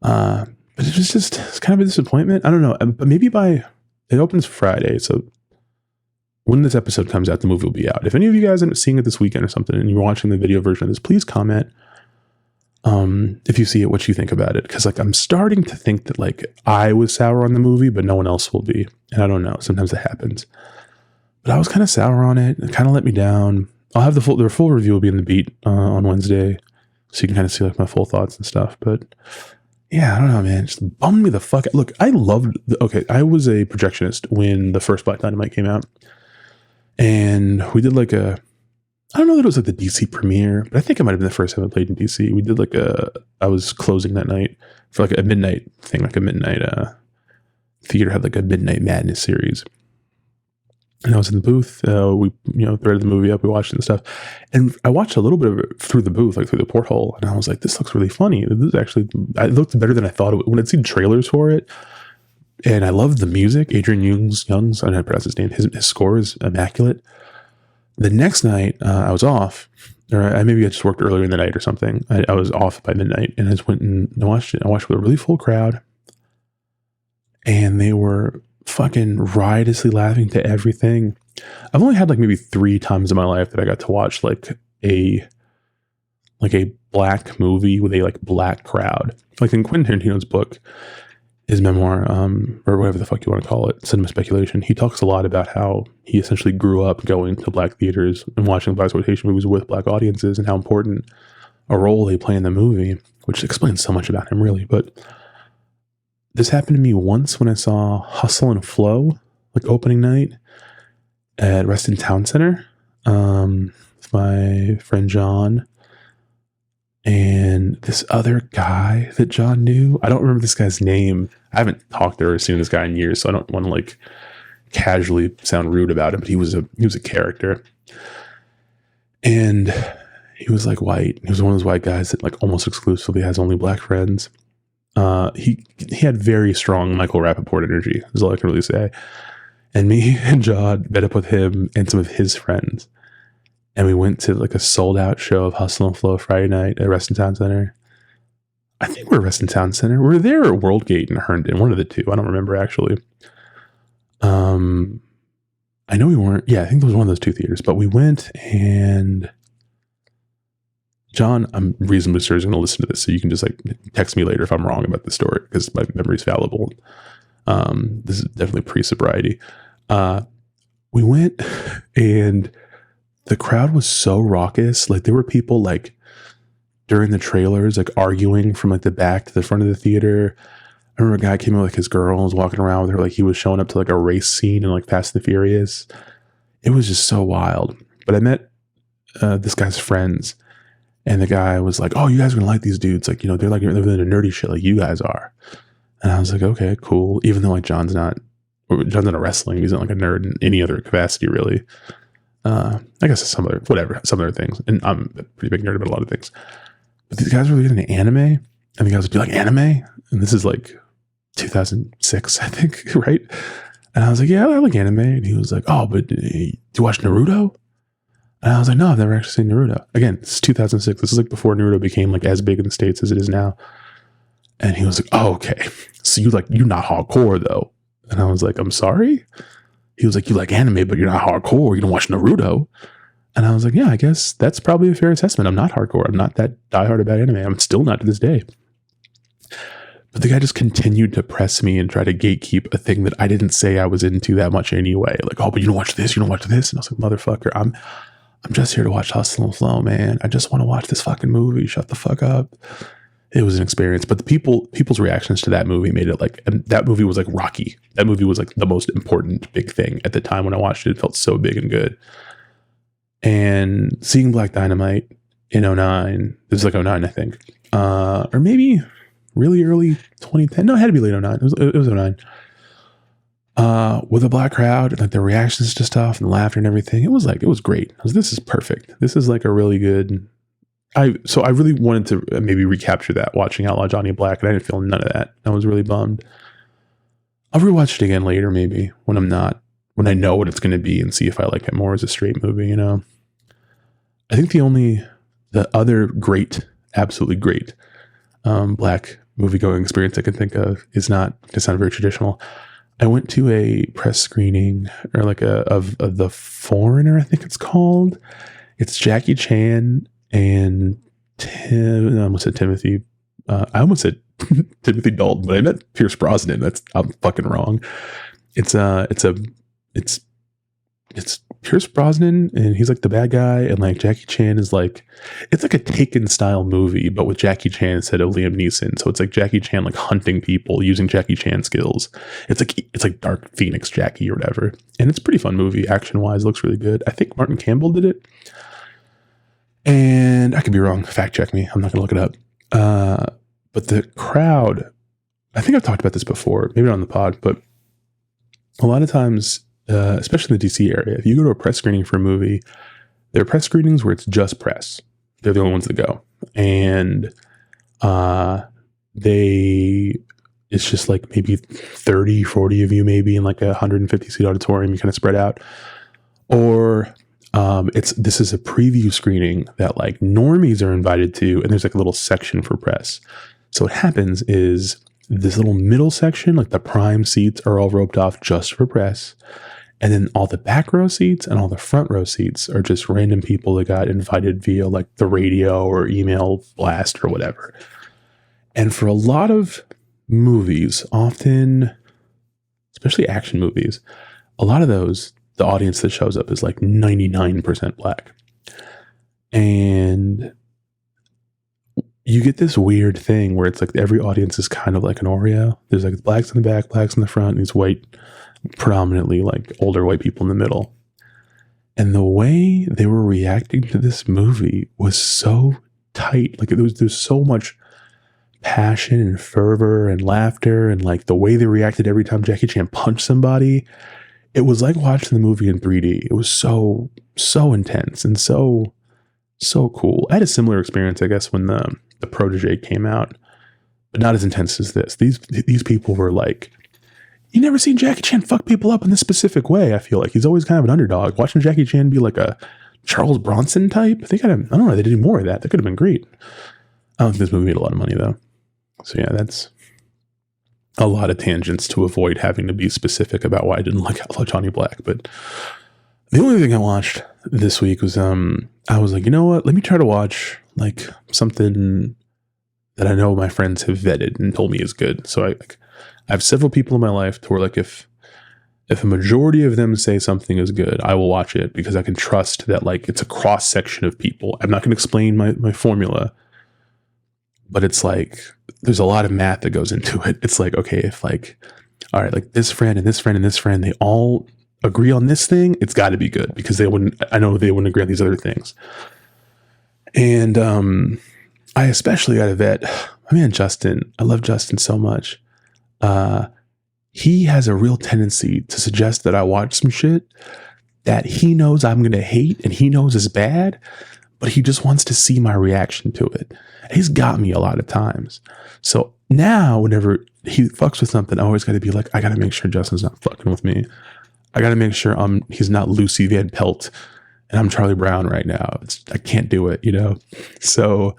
But it was just, it's kind of a disappointment. I don't know. But maybe it opens Friday. So when this episode comes out, the movie will be out. If any of you guys end up seeing it this weekend or something and you're watching the video version of this, please comment if you see it, what you think about it. Because like I'm starting to think that like I was sour on the movie, but no one else will be. And I don't know. Sometimes that happens. But I was kind of sour on it. It kind of let me down. I'll have their full review will be in the Beat on Wednesday, so you can kind of see like my full thoughts and stuff. But yeah, I don't know, man. It just bummed me the fuck out. Look, I loved. I was a projectionist when the first Black Dynamite came out, and we did like a. I don't know that it was like the DC premiere, but I think it might have been the first time I played in DC. We did like I was closing that night for like a midnight thing, like a midnight theater had like a Midnight Madness series. And I was in the booth. We, threaded the movie up. We watched it and stuff. And I watched a little bit of it through the booth, like through the porthole. And I was like, this looks really funny. This is actually, it looked better than I thought it would. When I'd seen trailers for it, and I loved the music. Adrian Young's, I don't know how to pronounce his name. His score is immaculate. The next night, I was off. Or maybe I just worked earlier in the night or something. I was off by midnight. And I just went and watched it. I watched with a really full crowd. And they were fucking riotously laughing to everything. I've only had like maybe 3 times in my life that I got to watch like a black movie with a like black crowd. Like in Quentin Tarantino's book, his memoir, or whatever the fuck you want to call it, Cinema Speculation, he talks a lot about how he essentially grew up going to black theaters and watching blaxploitation movies with black audiences and how important a role they play in the movie, which explains so much about him really. But this happened to me once when I saw Hustle and Flow, like opening night at Reston Town Center, with my friend John and this other guy that John knew. I don't remember this guy's name. I haven't talked to or seen this guy in years, so I don't want to like casually sound rude about him, but he was a character. And he was like white. He was one of those white guys that like almost exclusively has only black friends. He had very strong Michael Rappaport energy, is all I can really say. And me and John met up with him and some of his friends. And we went to like a sold out show of Hustle and Flow Friday night at Reston Town Center. I think we're Reston Town Center. We're there at Worldgate in Herndon, one of the two. I don't remember actually. I know we weren't. Yeah, I think it was one of those 2 theaters. But we went, and John, I'm reasonably sure is going to listen to this, so you can just like text me later if I'm wrong about the story, because my memory's fallible. This is definitely pre-sobriety. We went, and the crowd was so raucous. Like there were people like during the trailers, like arguing from like the back to the front of the theater. I remember a guy came in with like his girl and was walking around with her like he was showing up to like a race scene in like Fast and the Furious. It was just so wild. But I met this guy's friends, and the guy was like, "Oh, you guys are gonna like these dudes. Like, they're like they're into nerdy shit like you guys are." And I was like, "Okay, cool." Even though like John's not a wrestling. He's not like a nerd in any other capacity really. I guess some other things. And I'm a pretty big nerd about a lot of things. But these guys were really into anime, and the guys would be like, "Anime?" And this is like 2006, I think, right? And I was like, "Yeah, I like anime." And he was like, "Oh, but do you watch Naruto?" And I was like, "No, I've never actually seen Naruto." Again, this is 2006. This is like before Naruto became like as big in the States as it is now. And he was like, "Oh, okay. So you're not hardcore though." And I was like, "I'm sorry?" He was like, "You like anime, but you're not hardcore. You don't watch Naruto." And I was like, "Yeah, I guess that's probably a fair assessment. I'm not hardcore. I'm not that diehard about anime. I'm still not to this day." But the guy just continued to press me and try to gatekeep a thing that I didn't say I was into that much anyway. Like, "Oh, but you don't watch this. You don't watch this." And I was like, "Motherfucker, I'm just here to watch Hustle and Flow, man. I just want to watch this fucking movie. Shut the fuck up." It was an experience. But the people's reactions to that movie made it like, and that movie was like Rocky. That movie was like the most important big thing at the time when I watched it. It felt so big and good. And seeing Black Dynamite in 2009, this is like 2009, I think, or maybe really early 2010. No, it had to be late 2009. It was 2009. With a black crowd and like the reactions to stuff and laughter and everything, it was great. This is perfect. This is like a really good. I really wanted to maybe recapture that watching Outlaw Johnny Black, and I didn't feel none of that. I was really bummed. I'll rewatch it again later, maybe when I know what it's going to be, and see if I like it more as a straight movie. I think the other great, absolutely great, black movie-going experience I can think of is not to sound very traditional. I went to a press screening or like of The Foreigner, I think it's called. It's Jackie Chan and I almost said Timothy Dalton, but I meant Pierce Brosnan. I'm fucking wrong. It's it's Pierce Brosnan, and he's like the bad guy, and like Jackie Chan is like, it's like a Taken style movie, but with Jackie Chan instead of Liam Neeson. So it's like Jackie Chan like hunting people using Jackie Chan skills. It's like Dark Phoenix Jackie or whatever, and it's a pretty fun movie action wise. Looks really good. I think Martin Campbell did it, and I could be wrong. Fact check me. I'm not gonna look it up. But the crowd, I think I've talked about this before, maybe not on the pod, but a lot of times, especially in the DC area, if you go to a press screening for a movie, there are press screenings where it's just press. They're the only ones that go. And it's just like maybe 30, 40 of you, maybe in like a 150 seat auditorium, you kind of spread out. Or this is a preview screening that like normies are invited to, and there's like a little section for press. So what happens is this little middle section, like the prime seats, are all roped off just for press. And then all the back row seats and all the front row seats are just random people that got invited via like the radio or email blast or whatever. And for a lot of movies, often, especially action movies, a lot of those, the audience that shows up is like 99% black. And you get this weird thing where it's like every audience is kind of like an Oreo. There's like blacks in the back, blacks in the front, and these white, predominantly like older white people in the middle. And the way they were reacting to this movie was so tight. Like there's so much passion and fervor and laughter, and like the way they reacted every time Jackie Chan punched somebody. It was like watching the movie in 3D. It was so intense and so cool. I had a similar experience, I guess, when the Protégé came out, but not as intense as this. These people were like, you never seen Jackie Chan fuck people up in this specific way. I feel like he's always kind of an underdog. Watching Jackie Chan be like a Charles Bronson type, I don't know, they did more of that. That could have been great. I don't think this movie made a lot of money though. So yeah, that's a lot of tangents to avoid having to be specific about why I didn't like Outlaw Johnny Black. But the only thing I watched this week was I was like, you know what? Let me try to watch like something that I know my friends have vetted and told me is good. So I have several people in my life to where like if a majority of them say something is good, I will watch it because I can trust that like it's a cross section of people. I'm not going to explain my formula, but it's like there's a lot of math that goes into it. It's like, okay, if like, all right, like this friend and this friend and this friend, they all agree on this thing, it's got to be good because I know they wouldn't agree on these other things. And I especially got to vet my man Justin. I love Justin so much. He has a real tendency to suggest that I watch some shit that he knows I'm going to hate and he knows is bad, but he just wants to see my reaction to it. He's got me a lot of times. So now whenever he fucks with something, I always got to be like, I got to make sure Justin's not fucking with me. I got to make sure he's not Lucy Van Pelt and I'm Charlie Brown right now. I can't do it, you know? So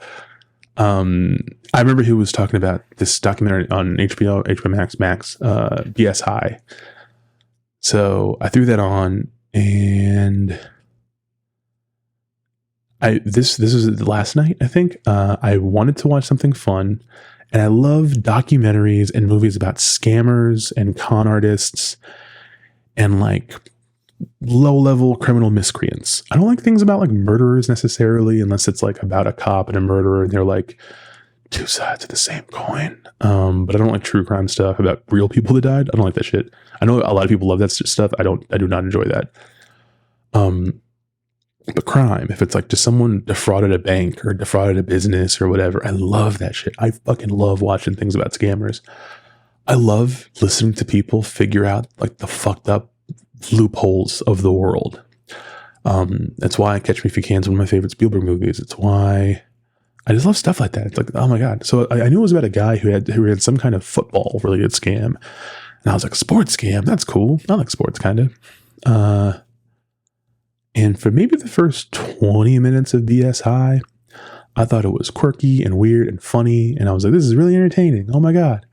I remember he was talking about this documentary on HBO Max, BS High. So I threw that on, and this was last night, I think. I wanted to watch something fun, and I love documentaries and movies about scammers and con artists and like low-level criminal miscreants. I don't like things about like murderers necessarily, unless it's like about a cop and a murderer and they're like two sides of the same coin. But I don't like true crime stuff about real people that died. I don't like that shit. I know a lot of people love that stuff. I do not enjoy that. But crime, if it's like just someone defrauded a bank or defrauded a business or whatever, I love that shit. I fucking love watching things about scammers. I love listening to people figure out like the fucked up loopholes of the world. That's why Catch Me If You Can is one of my favorite Spielberg movies. It's why I just love stuff like that. It's like, oh my God. So I knew it was about a guy who had some kind of football related scam. And I was like, sports scam? That's cool. I like sports kind of. And for maybe the first 20 minutes of BS High, I thought it was quirky and weird and funny. And I was like, this is really entertaining. Oh my God.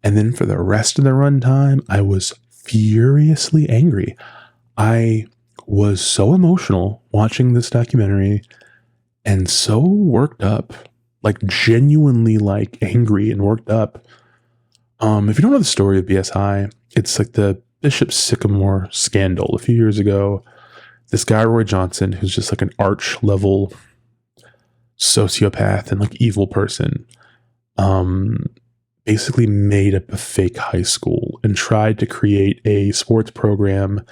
And then for the rest of the runtime, I was furiously angry. I was so emotional watching this documentary and so worked up, like genuinely like angry and worked up. If you don't know the story of BS High, it's like the Bishop Sycamore scandal a few years ago. This guy, Roy Johnson, who's just like an arch level sociopath and like evil person, basically made up a fake high school and tried to create a sports program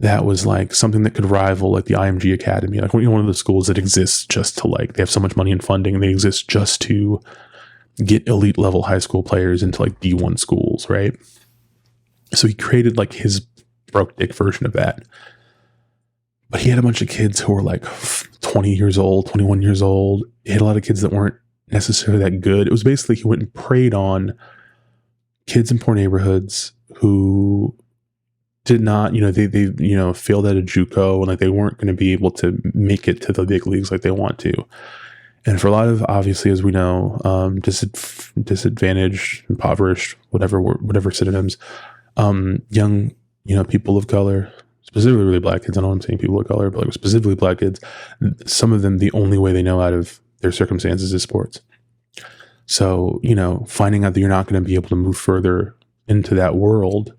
that was like something that could rival like the IMG Academy, like one of the schools that exists just to like, they have so much money and funding and they exist just to get elite level high school players into like D1 schools, right? So he created like his broke dick version of that. But he had a bunch of kids who were like 20 years old, 21 years old. He had a lot of kids that weren't necessarily that good. It was basically, he went and preyed on kids in poor neighborhoods who did not, they failed at a JUCO and like they weren't going to be able to make it to the big leagues like they want to. And for a lot of, obviously, as we know, disadvantaged, impoverished, whatever synonyms, young, people of color, specifically really black kids. I know I'm saying people of color, but like specifically black kids, some of them, the only way they know out of their circumstances is sports. So, finding out that you're not going to be able to move further into that world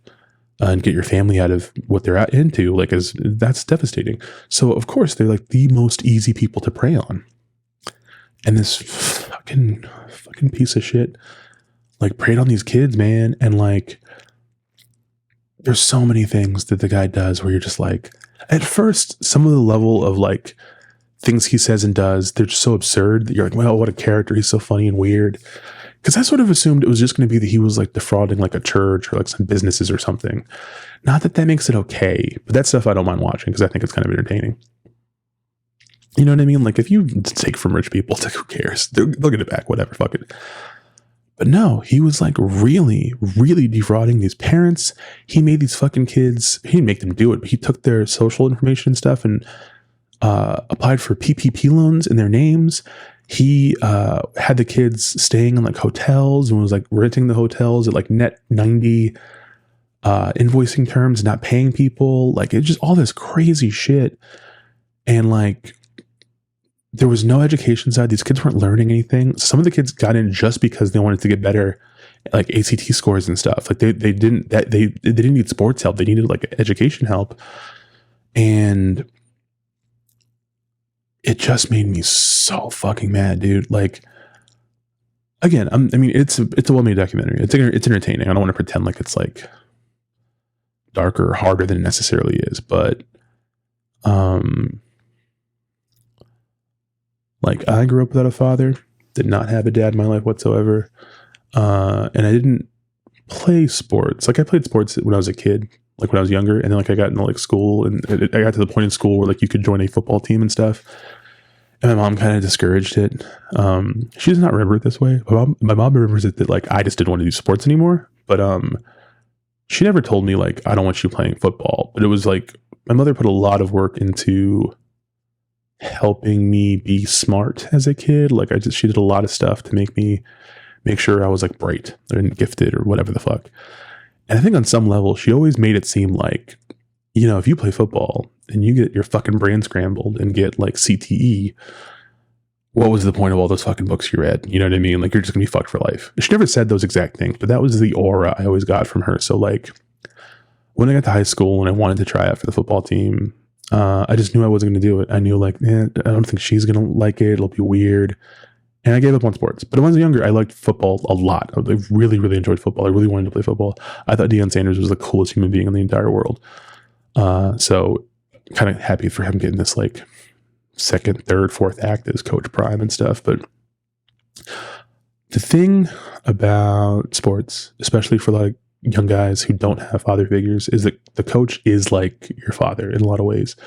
and get your family out of what they're into, like, that's devastating. So of course they're like the most easy people to prey on. And this fucking piece of shit, like, preyed on these kids, man. And like, there's so many things that the guy does where you're just like, at first, some of the level of like things he says and does, they're just so absurd that you're like, well, what a character. He's so funny and weird. Because I sort of assumed it was just going to be that he was like defrauding like a church or like some businesses or something. Not that makes it okay, but that stuff I don't mind watching because I think it's kind of entertaining. You know what I mean? Like, if you take from rich people, it's like, who cares? They'll get it back, whatever, fuck it. But no, he was like really, really defrauding these parents. He made these fucking kids, he didn't make them do it, but he took their social information and stuff and applied for PPP loans in their names. He had the kids staying in like hotels and was like renting the hotels at like net 90 invoicing terms, not paying people. Like, it's just all this crazy shit. And like, there was no education side. These kids weren't learning anything. Some of the kids got in just because they wanted to get better, like ACT scores and stuff. Like they didn't need sports help. They needed like education help. And it just made me so fucking mad, dude. Like, again, it's a well-made documentary. It's entertaining. I don't want to pretend like it's like darker or harder than it necessarily is, but like, I grew up without a father, did not have a dad in my life whatsoever. And I didn't play sports. Like, I played sports when I was a kid, like when I was younger. And then like I got into like school, and I got to the point in school where like you could join a football team and stuff. And my mom kind of discouraged it. She does not remember it this way. My mom remembers it that like I just didn't want to do sports anymore. But she never told me like, I don't want you playing football. But it was like, my mother put a lot of work into helping me be smart as a kid. Like, she did a lot of stuff to make sure I was like bright and gifted or whatever the fuck. And I think on some level, she always made it seem like, if you play football and you get your fucking brain scrambled and get like CTE, what was the point of all those fucking books you read? You know what I mean? Like, you're just gonna be fucked for life. She never said those exact things, but that was the aura I always got from her. So like, when I got to high school and I wanted to try out for the football team, I just knew I wasn't going to do it. I knew like, I don't think she's going to like it. It'll be weird. And I gave up on sports. But when I was younger, I liked football a lot. I really, really enjoyed football. I really wanted to play football. I thought Deion Sanders was the coolest human being in the entire world. So kind of happy for him getting this like second, third, fourth act as Coach Prime and stuff. But the thing about sports, especially for like young guys who don't have father figures, is that the coach is like your father in a lot of ways.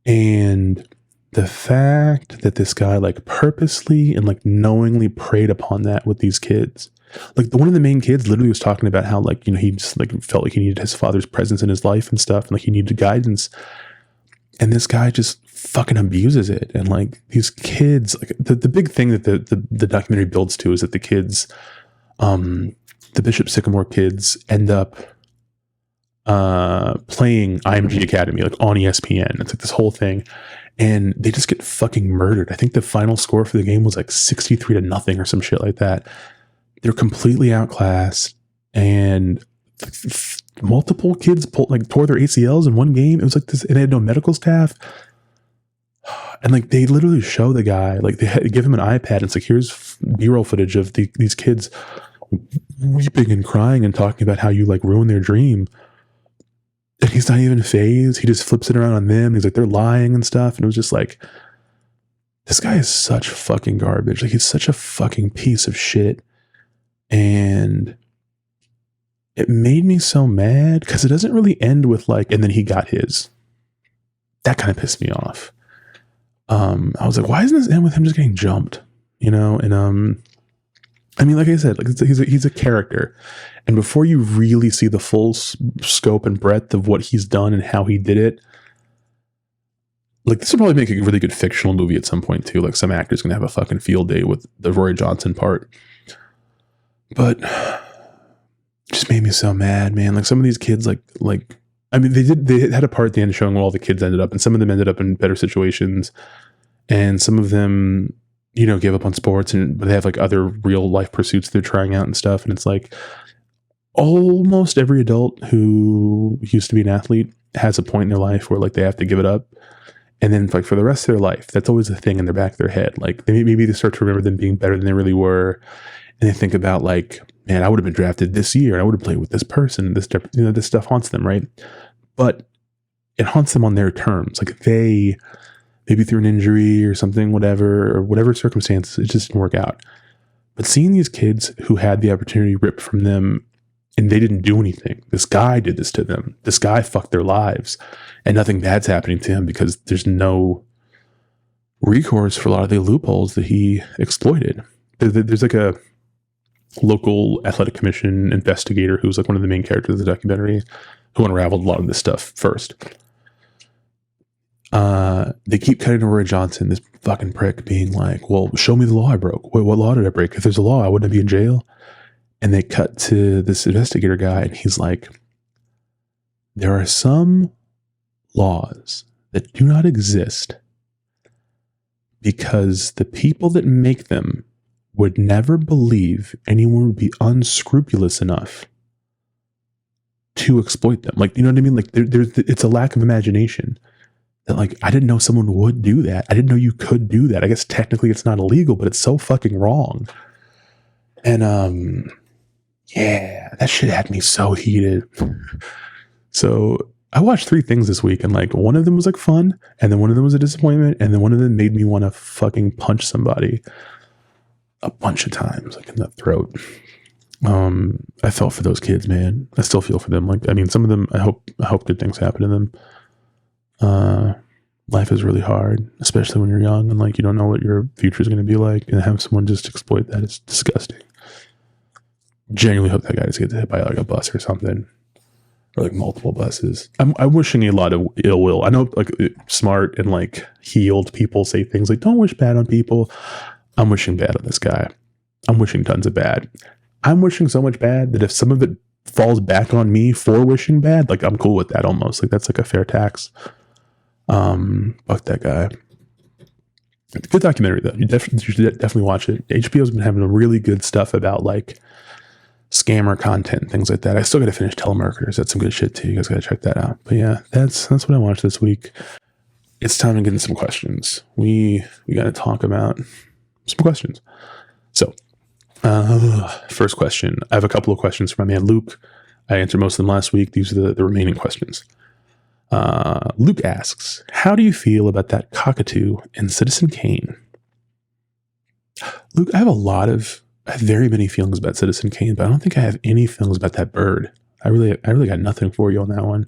And the fact that this guy like purposely and like knowingly preyed upon that with these kids, like one of the main kids literally was talking about how like, he just like felt like he needed his father's presence in his life and stuff, and like he needed guidance. And this guy just fucking abuses it. And like these kids, like the big thing that the documentary builds to is that the kids, the Bishop Sycamore kids end up playing IMG Academy, like on ESPN. It's like this whole thing. And they just get fucking murdered. I think the final score for the game was like 63-0 or some shit like that. They're completely outclassed. And multiple kids tore their ACLs in one game. It was like this, and they had no medical staff. And like they literally show the guy, like they give him an iPad and it's like, here's B-roll footage of these kids weeping and crying and talking about how you like ruined their dream. And he's not even phased. He just flips it around on them. He's like, they're lying and stuff. And it was just like, this guy is such fucking garbage. Like he's such a fucking piece of shit. And it made me so mad because it doesn't really end with like, and then he got his. That kind of pissed me off. I was like, why doesn't this end with him just getting jumped? You know? And I mean, like I said, like he's a character, and before you really see the full scope and breadth of what he's done and how he did it, like this will probably make a really good fictional movie at some point too. Like some actor's gonna have a fucking field day with the Roy Johnson part, but it just made me so mad, man. Like some of these kids, like I mean, they had a part at the end showing where all the kids ended up, and some of them ended up in better situations, and some of them, you know, gave up on sports, but they have like other real life pursuits they're trying out and stuff. And it's like almost every adult who used to be an athlete has a point in their life where like they have to give it up. And then like for the rest of their life, that's always a thing in the back of their head. Like maybe they start to remember them being better than they really were. And they think about like, man, I would have been drafted this year and I would have played with this person. This, you know, this stuff haunts them, right? But it haunts them on their terms. Like they, maybe through an injury or something, or whatever circumstances, it just didn't work out. But seeing these kids who had the opportunity ripped from them and they didn't do anything. This guy did this to them. This guy fucked their lives and nothing bad's happening to him because there's no recourse for a lot of the loopholes that he exploited. There's like a local athletic commission investigator who's like one of the main characters of the documentary who unraveled a lot of this stuff first. They keep cutting to Roy Johnson, this fucking prick, being like, well, show me the law I broke. Wait, what law did I break? If there's a law, I wouldn't be in jail. And they cut to this investigator guy, and he's like, there are some laws that do not exist because the people that make them would never believe anyone would be unscrupulous enough to exploit them. Like, you know what I mean? Like, it's a lack of imagination. That like, I didn't know someone would do that. I didn't know you could do that. I guess technically it's not illegal, but it's so fucking wrong. And yeah, that shit had me so heated. So I watched 3 things this week, and like one of them was like fun, and then one of them was a disappointment, and then one of them made me want to fucking punch somebody a bunch of times, like in the throat. I felt for those kids, man. I still feel for them. Like, I mean, some of them, I hope good things happen to them. Life is really hard, especially when you're young and like you don't know what your future is going to be like, and have someone just exploit that is disgusting. Genuinely hope that guy just gets hit by like a bus or something, or like multiple buses. I'm wishing a lot of ill will. I know like smart and like healed people say things like don't wish bad on people. I'm wishing bad on this guy. I'm wishing tons of bad. I'm wishing so much bad that if some of it falls back on me for wishing bad, like I'm cool with that almost. Like that's like a fair tax. Fuck that guy. Good documentary though. You should definitely watch it. HBO's been having really good stuff about like scammer content and things like that. I still got to finish Telemarketers. That's some good shit too. You guys got to check that out. But yeah, that's what I watched this week. It's time to get into some questions. We got to talk about some questions. So, first question. I have a couple of questions from my man Luke. I answered most of them last week. These are the remaining questions. Luke asks, how do you feel about that cockatoo in Citizen Kane? Luke, I have very many feelings about Citizen Kane, but I don't think I have any feelings about that bird. I really got nothing for you on that one.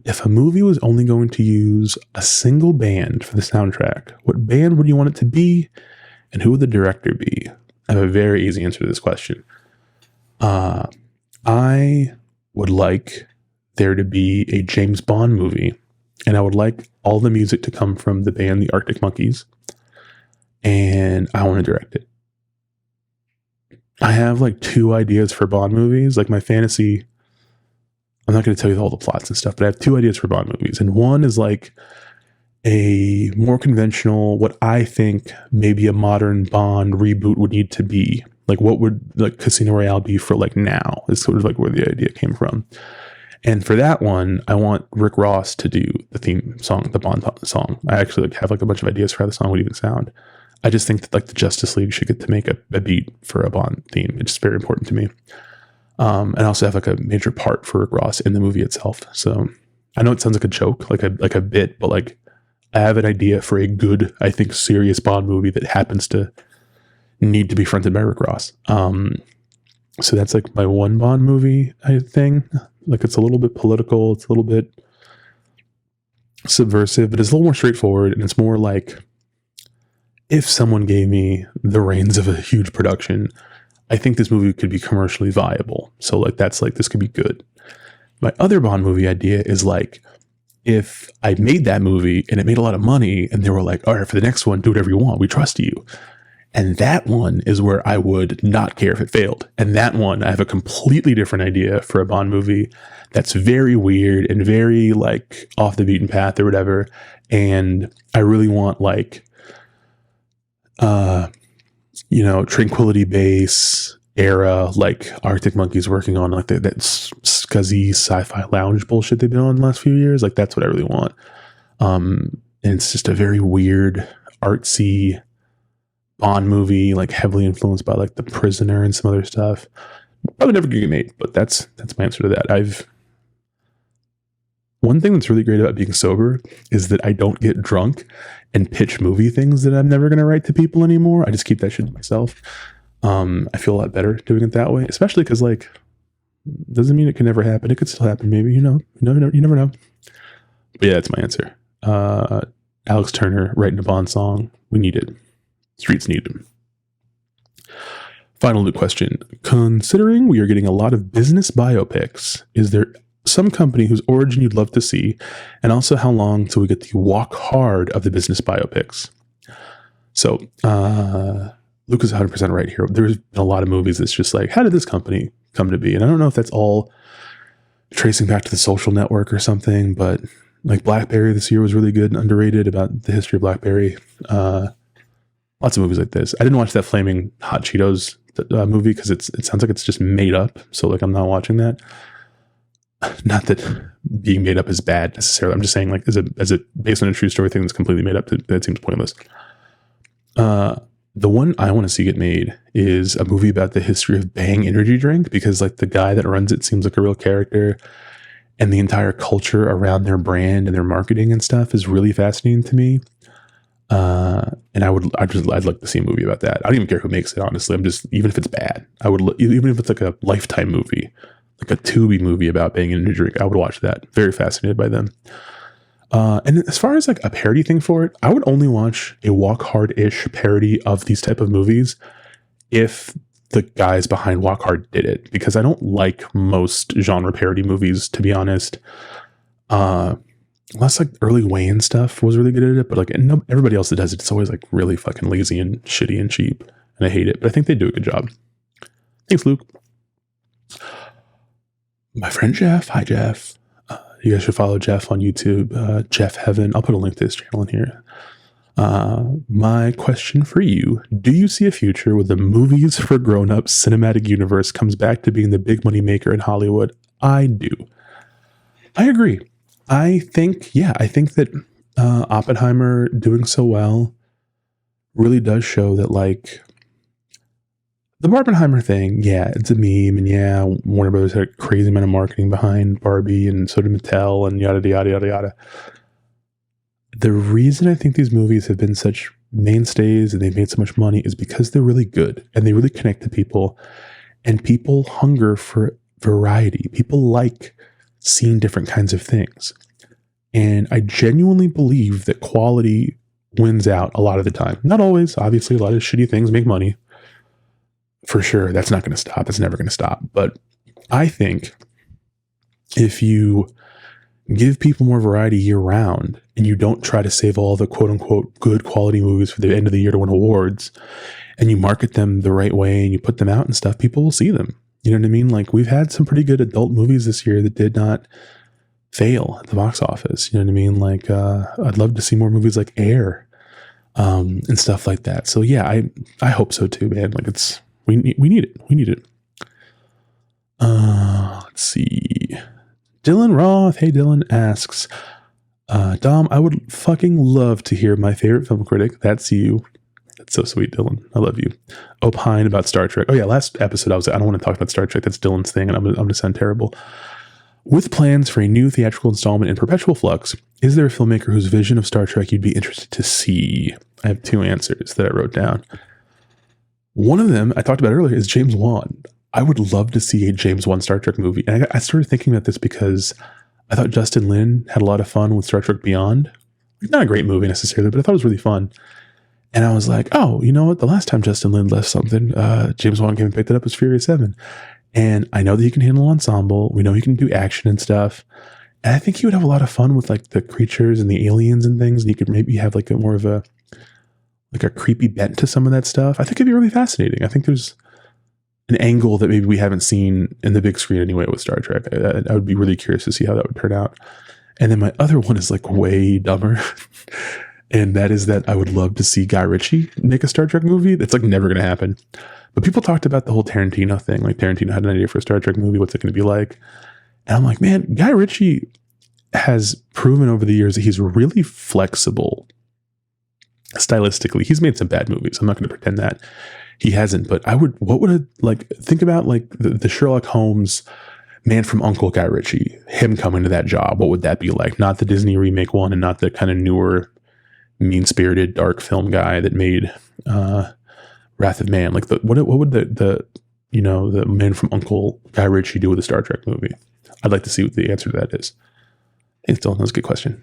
If a movie was only going to use a single band for the soundtrack, what band would you want it to be, and who would the director be? I have a very easy answer to this question. I would like there to be a James Bond movie, and I would like all the music to come from the band the Arctic Monkeys, and I want to direct it. I have like 2 ideas for Bond movies. Like my fantasy, I'm not going to tell you all the plots and stuff, but I have 2 ideas for Bond movies, and one is like a more conventional, what I think maybe a modern Bond reboot would need to be. Like, what would like Casino Royale be for like now? Is sort of like where the idea came from. And for that one, I want Rick Ross to do the theme song, the Bond song. I actually like have like a bunch of ideas for how the song would even sound. I just think that like the Justice League should get to make a beat for a Bond theme. It's just very important to me. And also have like a major part for Rick Ross in the movie itself. So I know it sounds like a joke, like a bit, but like I have an idea for a good, I think, serious Bond movie that happens to need to be fronted by Rick Ross. So that's like my one Bond movie thing. Like it's a little bit political, it's a little bit subversive, but it's a little more straightforward, and it's more like if someone gave me the reins of a huge production, I think this movie could be commercially viable. So like that's like this could be good. My other Bond movie idea is like if I made that movie and it made a lot of money and they were like, all right, for the next one, do whatever you want. We trust you. And that one is where I would not care if it failed. And that one, I have a completely different idea for a Bond movie that's very weird and very like off the beaten path or whatever. And I really want like, Tranquility Base era, like Arctic Monkeys working on like that scuzzy sci-fi lounge bullshit they've been on the last few years. Like that's what I really want. And it's just a very weird, artsy Bond movie, like heavily influenced by like The Prisoner and some other stuff. Probably never gonna get made, but that's my answer to that. One thing that's really great about being sober is that I don't get drunk and pitch movie things that I'm never gonna write to people anymore. I just keep that shit to myself. I feel a lot better doing it that way, especially because like doesn't mean it can never happen. It could still happen, maybe. You never know. But yeah, that's my answer. Alex Turner writing a Bond song. We need it. Streets need them. Final new question. Considering we are getting a lot of business biopics, is there some company whose origin you'd love to see? And also, how long till we get the walk hard of the business biopics? So, Luke is 100% right here. There's been a lot of movies that's just like, how did this company come to be? And I don't know if that's all tracing back to The Social Network or something, but like BlackBerry this year was really good and underrated about the history of BlackBerry. Lots of movies like this. I didn't watch that Flaming Hot Cheetos movie because it sounds like it's just made up. So like I'm not watching that. Not that being made up is bad necessarily. I'm just saying like as a based on a true story thing that's completely made up, that seems pointless. The one I want to see get made is a movie about the history of Bang energy drink, because like the guy that runs it seems like a real character, and the entire culture around their brand and their marketing and stuff is really fascinating to me. And I'd like to see a movie about that. I don't even care who makes it, honestly. Even if it's bad, even if it's like a Lifetime movie, like a Tubi movie about Bang energy drink, I would watch that. Very fascinated by them. And as far as like a parody thing for it, I would only watch a Walk Hard-ish parody of these type of movies if the guys behind Walk Hard did it, because I don't like most genre parody movies, to be honest. Unless like early Wayne stuff was really good at it, but like everybody else that does it, it's always like really fucking lazy and shitty and cheap, and I hate it. But I think they do a good job. Thanks, Luke. My friend Jeff. Hi, Jeff. You guys should follow Jeff on YouTube. Jeff Heaven. I'll put a link to his channel in here. My question for you: do you see a future where the movies for grown-ups cinematic universe comes back to being the big money maker in Hollywood? I do. I agree. I think that Oppenheimer doing so well really does show that, like, the Barbenheimer thing, yeah, it's a meme, and yeah, Warner Brothers had a crazy amount of marketing behind Barbie, and so did Mattel, and yada, yada, yada, yada. The reason I think these movies have been such mainstays and they've made so much money is because they're really good, and they really connect to people, and people hunger for variety. People like seeing different kinds of things. And I genuinely believe that quality wins out a lot of the time. Not always, obviously, a lot of shitty things make money. For sure, that's not going to stop. That's never going to stop. But I think if you give people more variety year round and you don't try to save all the quote unquote good quality movies for the end of the year to win awards, and you market them the right way and you put them out and stuff, people will see them. You know what I mean? Like, we've had some pretty good adult movies this year that did not fail at the box office. You know what I mean? Like, I'd love to see more movies like Air, and stuff like that. So yeah, I hope so too, man. Like, We need it. We need it. Let's see. Dylan Roth. Hey, Dylan asks, Dom, I would fucking love to hear my favorite film critic. That's you. That's so sweet, Dylan. I love you. Opine about Star Trek. Oh yeah, last episode I was like, I don't want to talk about Star Trek. That's Dylan's thing, and I'm gonna sound terrible. With plans for a new theatrical installment in perpetual flux, is there a filmmaker whose vision of Star Trek you'd be interested to see? I have two answers that I wrote down. One of them I talked about earlier is James Wan. I would love to see a James Wan Star Trek movie. And I started thinking about this because I thought Justin Lin had a lot of fun with Star Trek Beyond. Not a great movie necessarily, but I thought it was really fun. And I was like, oh, you know what? The last time Justin Lin left something, James Wan came and picked it up as Furious 7. And I know that he can handle ensemble. We know he can do action and stuff. And I think he would have a lot of fun with like the creatures and the aliens and things. And he could maybe have like a more of a creepy bent to some of that stuff. I think it'd be really fascinating. I think there's an angle that maybe we haven't seen in the big screen anyway with Star Trek. I would be really curious to see how that would turn out. And then my other one is like way dumber. And that is that I would love to see Guy Ritchie make a Star Trek movie. That's like never going to happen. But people talked about the whole Tarantino thing. Like Tarantino had an idea for a Star Trek movie. What's it going to be like? And I'm like, man, Guy Ritchie has proven over the years that he's really flexible stylistically. He's made some bad movies. I'm not going to pretend that he hasn't, but think about like the Sherlock Holmes Man from U.N.C.L.E. Guy Ritchie, him coming to that job. What would that be like? Not the Disney remake one and not the kind of newer mean-spirited dark film guy that made Wrath of Man. Like what would the Man from U.N.C.L.E. Guy Ritchie do with a Star Trek movie? I'd like to see what the answer to that is. Thanks, Dylan. That was a good question.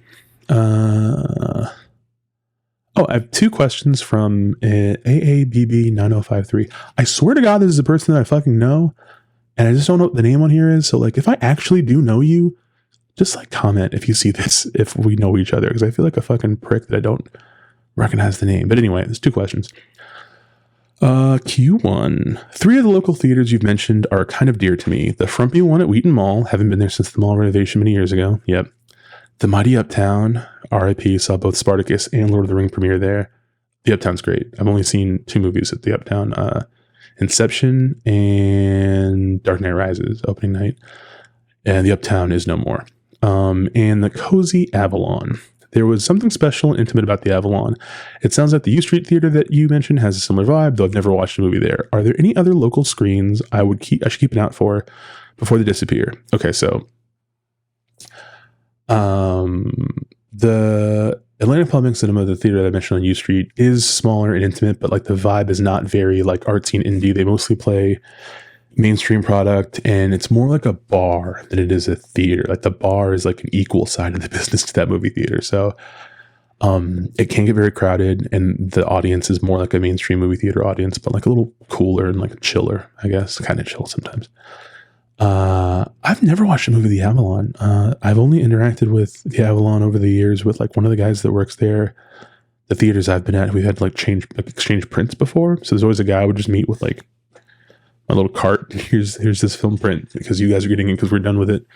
I have two questions from AABB9053. I swear to God, this is a person that I fucking know, and I just don't know what the name on here is. So, like, if I actually do know you, just like comment if you see this, if we know each other, because I feel like a fucking prick that I don't recognize the name. But anyway, there's two questions. Q1. 3 of the local theaters you've mentioned are kind of dear to me. The Frumpy one at Wheaton Mall. Haven't been there since the mall renovation many years ago. Yep. The Mighty Uptown, RIP, saw both Spartacus and Lord of the Ring premiere there. The Uptown's great. I've only seen 2 movies at the Uptown. Inception and Dark Knight Rises, opening night. And the Uptown is no more. And the Cozy Avalon. There was something special and intimate about the Avalon. It sounds like the U Street Theater that you mentioned has a similar vibe, though I've never watched a movie there. Are there any other local screens I should keep an eye out for before they disappear? Okay, so the Atlantic Public Cinema, the theater that I mentioned on U Street, is smaller and intimate, but like the vibe is not very like artsy and indie. They mostly play mainstream product, and it's more like a bar than it is a theater. Like the bar is like an equal side of the business to that movie theater. So it can get very crowded, and the audience is more like a mainstream movie theater audience, but like a little cooler and like chiller, I guess. Kind of chill sometimes. I've never watched a movie of the Avalon. I've only interacted with the Avalon over the years with like one of the guys that works there. The theaters I've been at, we've had to like exchange prints before. So there's always a guy I would just meet with like my little cart. Here's this film print because you guys are getting it because we're done with it.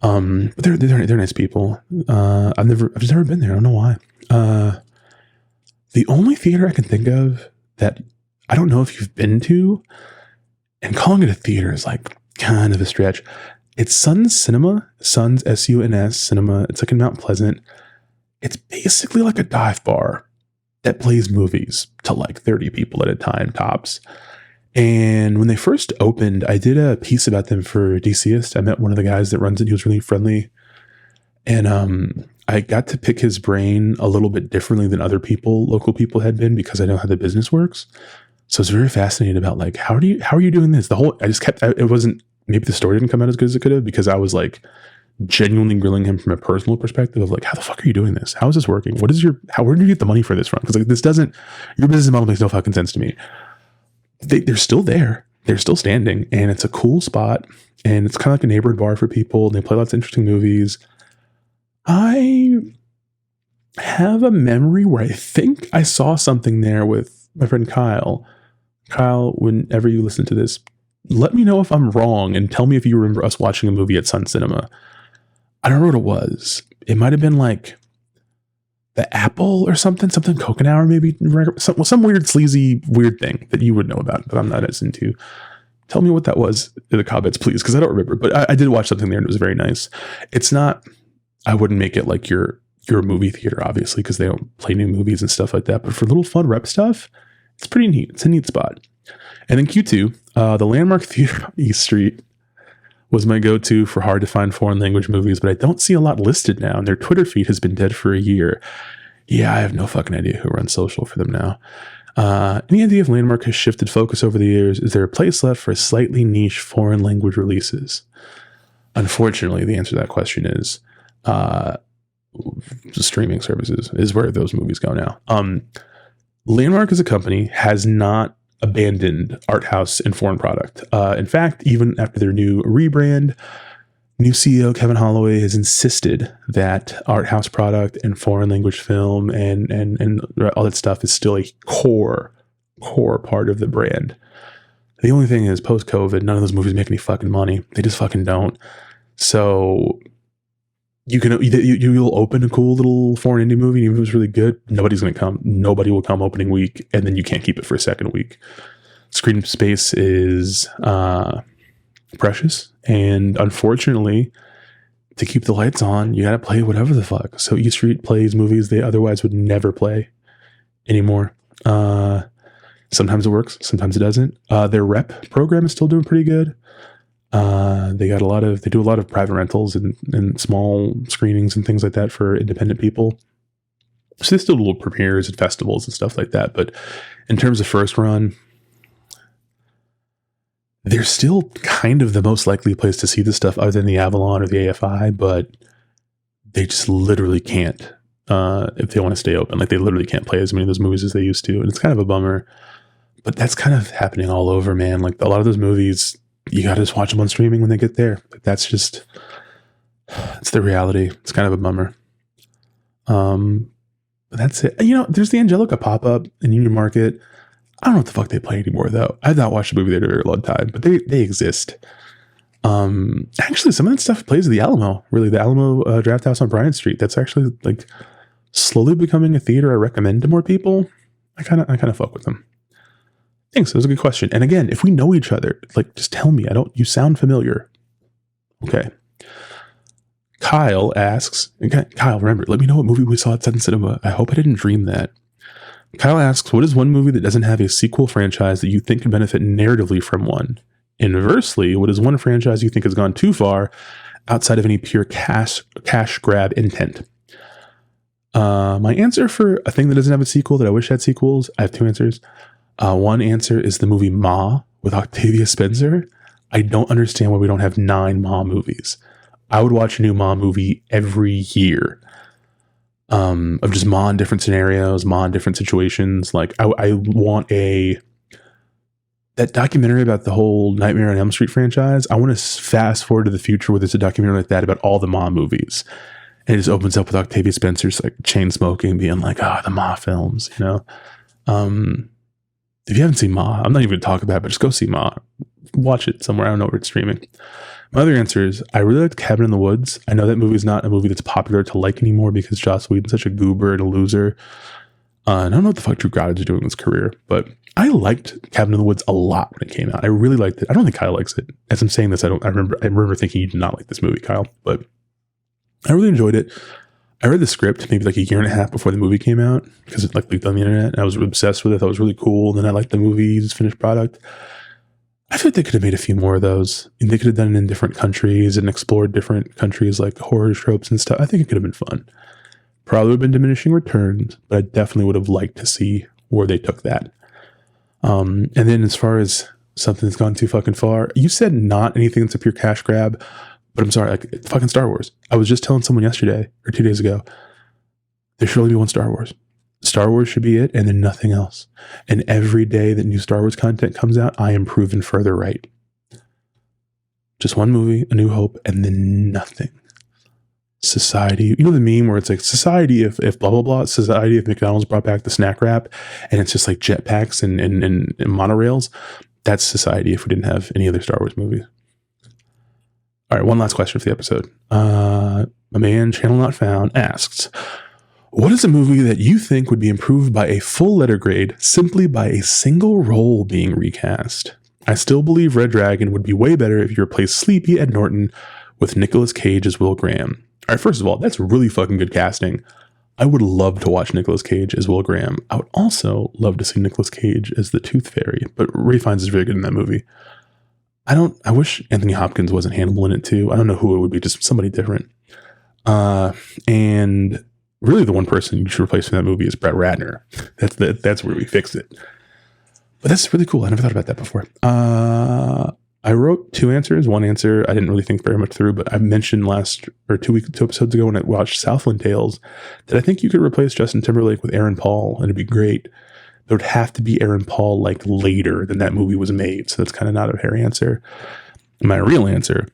But they're nice people. I've just never been there. I don't know why. The only theater I can think of that I don't know if you've been to, and calling it a theater is like kind of a stretch. It's Suns Cinema. Suns, S-U-N-S Cinema. It's like in Mount Pleasant. It's basically like a dive bar that plays movies to like 30 people at a time, tops. And when they first opened, I did a piece about them for DCist. I met one of the guys that runs it. He was really friendly. And I got to pick his brain a little bit differently than other local people had been, because I know how the business works. So I was very fascinated about like, how are you doing this? It wasn't, maybe the story didn't come out as good as it could have, because I was like genuinely grilling him from a personal perspective of like, how the fuck are you doing this? How is this working? Where did you get the money for this from? Because like your business model makes no fucking sense to me. They're still there. They're still standing, and it's a cool spot, and it's kind of like a neighborhood bar for people, and they play lots of interesting movies. I have a memory where I think I saw something there with my friend Kyle. Kyle, whenever you listen to this, let me know if I'm wrong and tell me if you remember us watching a movie at Sun Cinema. I don't remember what it was. It might have been like the apple or something coconut hour, maybe some weird sleazy weird thing that you would know about, but I'm not as into. Tell me what that was in the comments, please, because I don't remember. But I did watch something there and it was very nice. It's not, I wouldn't make it like your movie theater, obviously, because they don't play new movies and stuff like that. But for little fun rep stuff, it's pretty neat. It's a neat spot. And then Q2, the Landmark Theater on East Street was my go-to for hard to find foreign language movies, but I don't see a lot listed now. And their Twitter feed has been dead for a year. Yeah, I have no fucking idea who runs social for them now. Any idea if Landmark has shifted focus over the years? Is there a place left for slightly niche foreign language releases? Unfortunately, the answer to that question is streaming services is where those movies go now. Landmark as a company has not abandoned art house and foreign product. In fact, even after their new rebrand, new CEO Kevin Holloway has insisted that art house product and foreign language film and all that stuff is still a core part of the brand. The only thing is, post-COVID, none of those movies make any fucking money. They just fucking don't. So you'll open a cool little foreign indie movie, and even if it's really good, nobody's going to come. Nobody will come opening week, and then you can't keep it for a second week. Screen space is precious, and unfortunately, to keep the lights on, you got to play whatever the fuck. So E Street plays movies they otherwise would never play anymore. Sometimes it works, sometimes it doesn't. Their rep program is still doing pretty good. They do a lot of private rentals and small screenings and things like that for independent people. So they still do little premieres and festivals and stuff like that. But in terms of first run, they're still kind of the most likely place to see this stuff other than the Avalon or the AFI, but they just literally can't, if they want to stay open. Like, they literally can't play as many of those movies as they used to. And it's kind of a bummer, but that's kind of happening all over, man. Like, a lot of those movies, you got to just watch them on streaming when they get there. Like, that's just, it's the reality. It's kind of a bummer. But that's it. You know, there's the Angelica pop-up in Union Market. I don't know what the fuck they play anymore, though. I've not watched a movie there in a very long time, but they exist. Actually, some of that stuff plays at the Alamo. Really, the Alamo Draft House on Bryant Street. That's actually like slowly becoming a theater I recommend to more people. I kind of fuck with them. Thanks. That was a good question. And again, if we know each other, like, just tell me. You sound familiar. Okay. Kyle asks. Okay, Kyle, remember, let me know what movie we saw at Sun Cinema. I hope I didn't dream that. Kyle asks, what is one movie that doesn't have a sequel franchise that you think can benefit narratively from one? Inversely, what is one franchise you think has gone too far outside of any pure cash grab intent? My answer for a thing that doesn't have a sequel that I wish had sequels, I have two answers. One answer is the movie Ma with Octavia Spencer. I don't understand why we don't have 9 Ma movies. I would watch a new Ma movie every year. Of just Ma in different scenarios, Ma in different situations. Like, I want that documentary about the whole Nightmare on Elm Street franchise. I want to fast forward to the future where there's a documentary like that about all the Ma movies. And it just opens up with Octavia Spencer's like chain smoking, being like, the Ma films, you know? If you haven't seen Ma, I'm not even going to talk about it, but just go see Ma. Watch it somewhere. I don't know where it's streaming. My other answer is, I really liked Cabin in the Woods. I know that movie is not a movie that's popular to like anymore because Joss Whedon's such a goober and a loser. I don't know what the fuck Drew Goddard's doing in his career, but I liked Cabin in the Woods a lot when it came out. I really liked it. I don't think Kyle likes it. As I'm saying this, I remember thinking you did not like this movie, Kyle, but I really enjoyed it. I read the script maybe like a year and a half before the movie came out because it like leaked on the internet, and I was obsessed with it. I thought it was really cool. And then I liked the movie's finished product. I feel like they could have made a few more of those. And they could have done it in different countries and explored different countries like horror tropes and stuff. I think it could have been fun. Probably would have been diminishing returns, but I definitely would have liked to see where they took that. And then as far as something that's gone too fucking far, you said not anything that's a pure cash grab, but I'm sorry, like fucking Star Wars. I was just telling someone yesterday or 2 days ago, there should only be one Star Wars. Star Wars should be it, and then nothing else. And every day that new Star Wars content comes out, I am proven further right. Just one movie, A New Hope, and then nothing. Society, you know the meme where it's like, society if blah blah blah, society if McDonald's brought back the snack wrap, and it's just like jetpacks and monorails. That's society if we didn't have any other Star Wars movies. All right, one last question for the episode. My man, Channel Not Found, asks, What is a movie that you think would be improved by a full letter grade simply by a single role being recast? I still believe Red Dragon would be way better if you replaced sleepy Ed Norton with Nicolas Cage as Will Graham. All right, first of all, that's really fucking good casting. I would love to watch Nicolas Cage as Will Graham. I would also love to see Nicolas Cage as the Tooth Fairy, but Ray Fiennes is very good in that movie. I wish Anthony Hopkins wasn't Hannibal in it too. I don't know who it would be, just somebody different. And really the one person you should replace from that movie is Brett Ratner. That's where we fixed it. But that's really cool. I never thought about that before. I wrote 2 answers. One answer I didn't really think very much through, but I mentioned 2 episodes ago when I watched Southland Tales that I think you could replace Justin Timberlake with Aaron Paul and it'd be great. There would have to be Aaron Paul like later than that movie was made. So that's kind of not a fair answer. My real answer,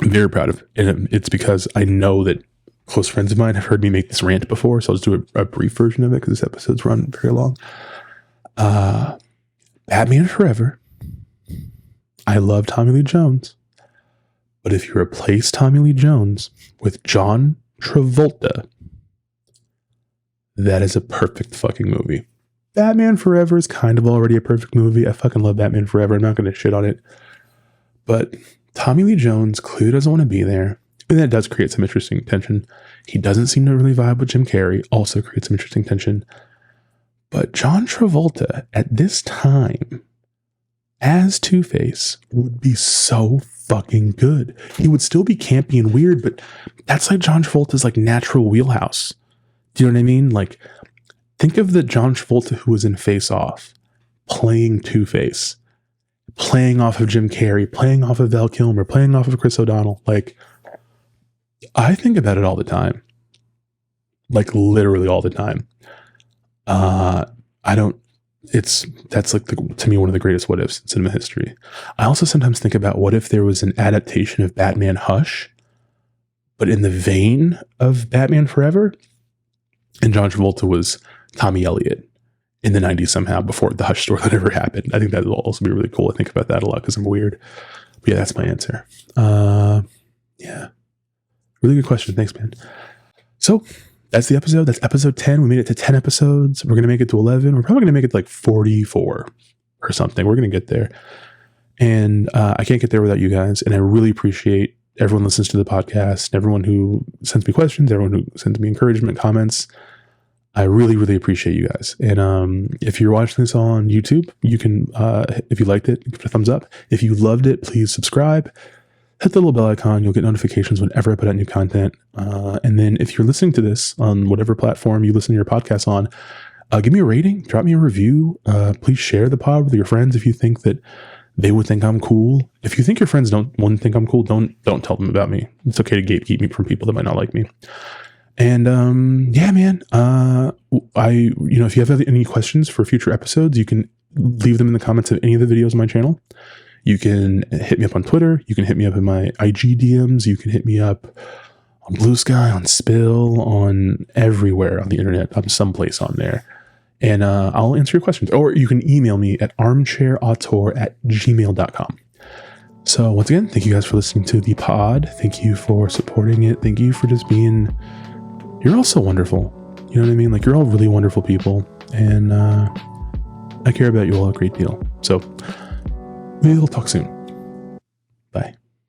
I'm very proud of, and it's because I know that close friends of mine have heard me make this rant before. So I'll just do a brief version of it because this episode's run very long. Batman Forever. I love Tommy Lee Jones. But if you replace Tommy Lee Jones with John Travolta, that is a perfect fucking movie. Batman Forever is kind of already a perfect movie. I fucking love Batman Forever. I'm not going to shit on it. But Tommy Lee Jones clearly doesn't want to be there. And that does create some interesting tension. He doesn't seem to really vibe with Jim Carrey. Also creates some interesting tension. But John Travolta at this time as Two-Face would be so fucking good. He would still be campy and weird, but that's like John Travolta's like natural wheelhouse. Do you know what I mean? Like, think of the John Travolta who was in Face Off, playing Two-Face, playing off of Jim Carrey, playing off of Val Kilmer, playing off of Chris O'Donnell. Like, I think about it all the time. Like, literally all the time. That's like to me one of the greatest what ifs in cinema history. I also sometimes think about what if there was an adaptation of Batman Hush, but in the vein of Batman Forever, and John Travolta was Tommy Elliott in the 90s somehow before the Hush story that ever happened. I think that will also be really cool. I think about that a lot because I'm weird. But yeah, that's my answer. Yeah. Really good question. Thanks, man. So that's the episode. That's episode 10. We made it to 10 episodes. We're going to make it to 11. We're probably going to make it to like 44 or something. We're going to get there. And I can't get there without you guys. And I really appreciate everyone who listens to the podcast, everyone who sends me questions, everyone who sends me encouragement, comments. I really, really appreciate you guys. And if you're watching this on YouTube, you can, if you liked it, give it a thumbs up. If you loved it, please subscribe. Hit the little bell icon. You'll get notifications whenever I put out new content. And then if you're listening to this on whatever platform you listen to your podcast on, give me a rating, drop me a review. Please share the pod with your friends if you think that they would think I'm cool. If you think your friends wouldn't think I'm cool, don't tell them about me. It's okay to gatekeep me from people that might not like me. And yeah, man. If you have any questions for future episodes, you can leave them in the comments of any of the videos on my channel. You can hit me up on Twitter. You can hit me up in my IG DMs. You can hit me up on Blue Sky, on Spill, on everywhere on the internet. I'm someplace on there. And I'll answer your questions. Or you can email me at armchairauteur@gmail.com. So once again, thank you guys for listening to the pod. Thank you for supporting it. Thank you for just being... You're all so wonderful. You know what I mean? Like, you're all really wonderful people. And I care about you all a great deal. So... we'll talk soon. Bye.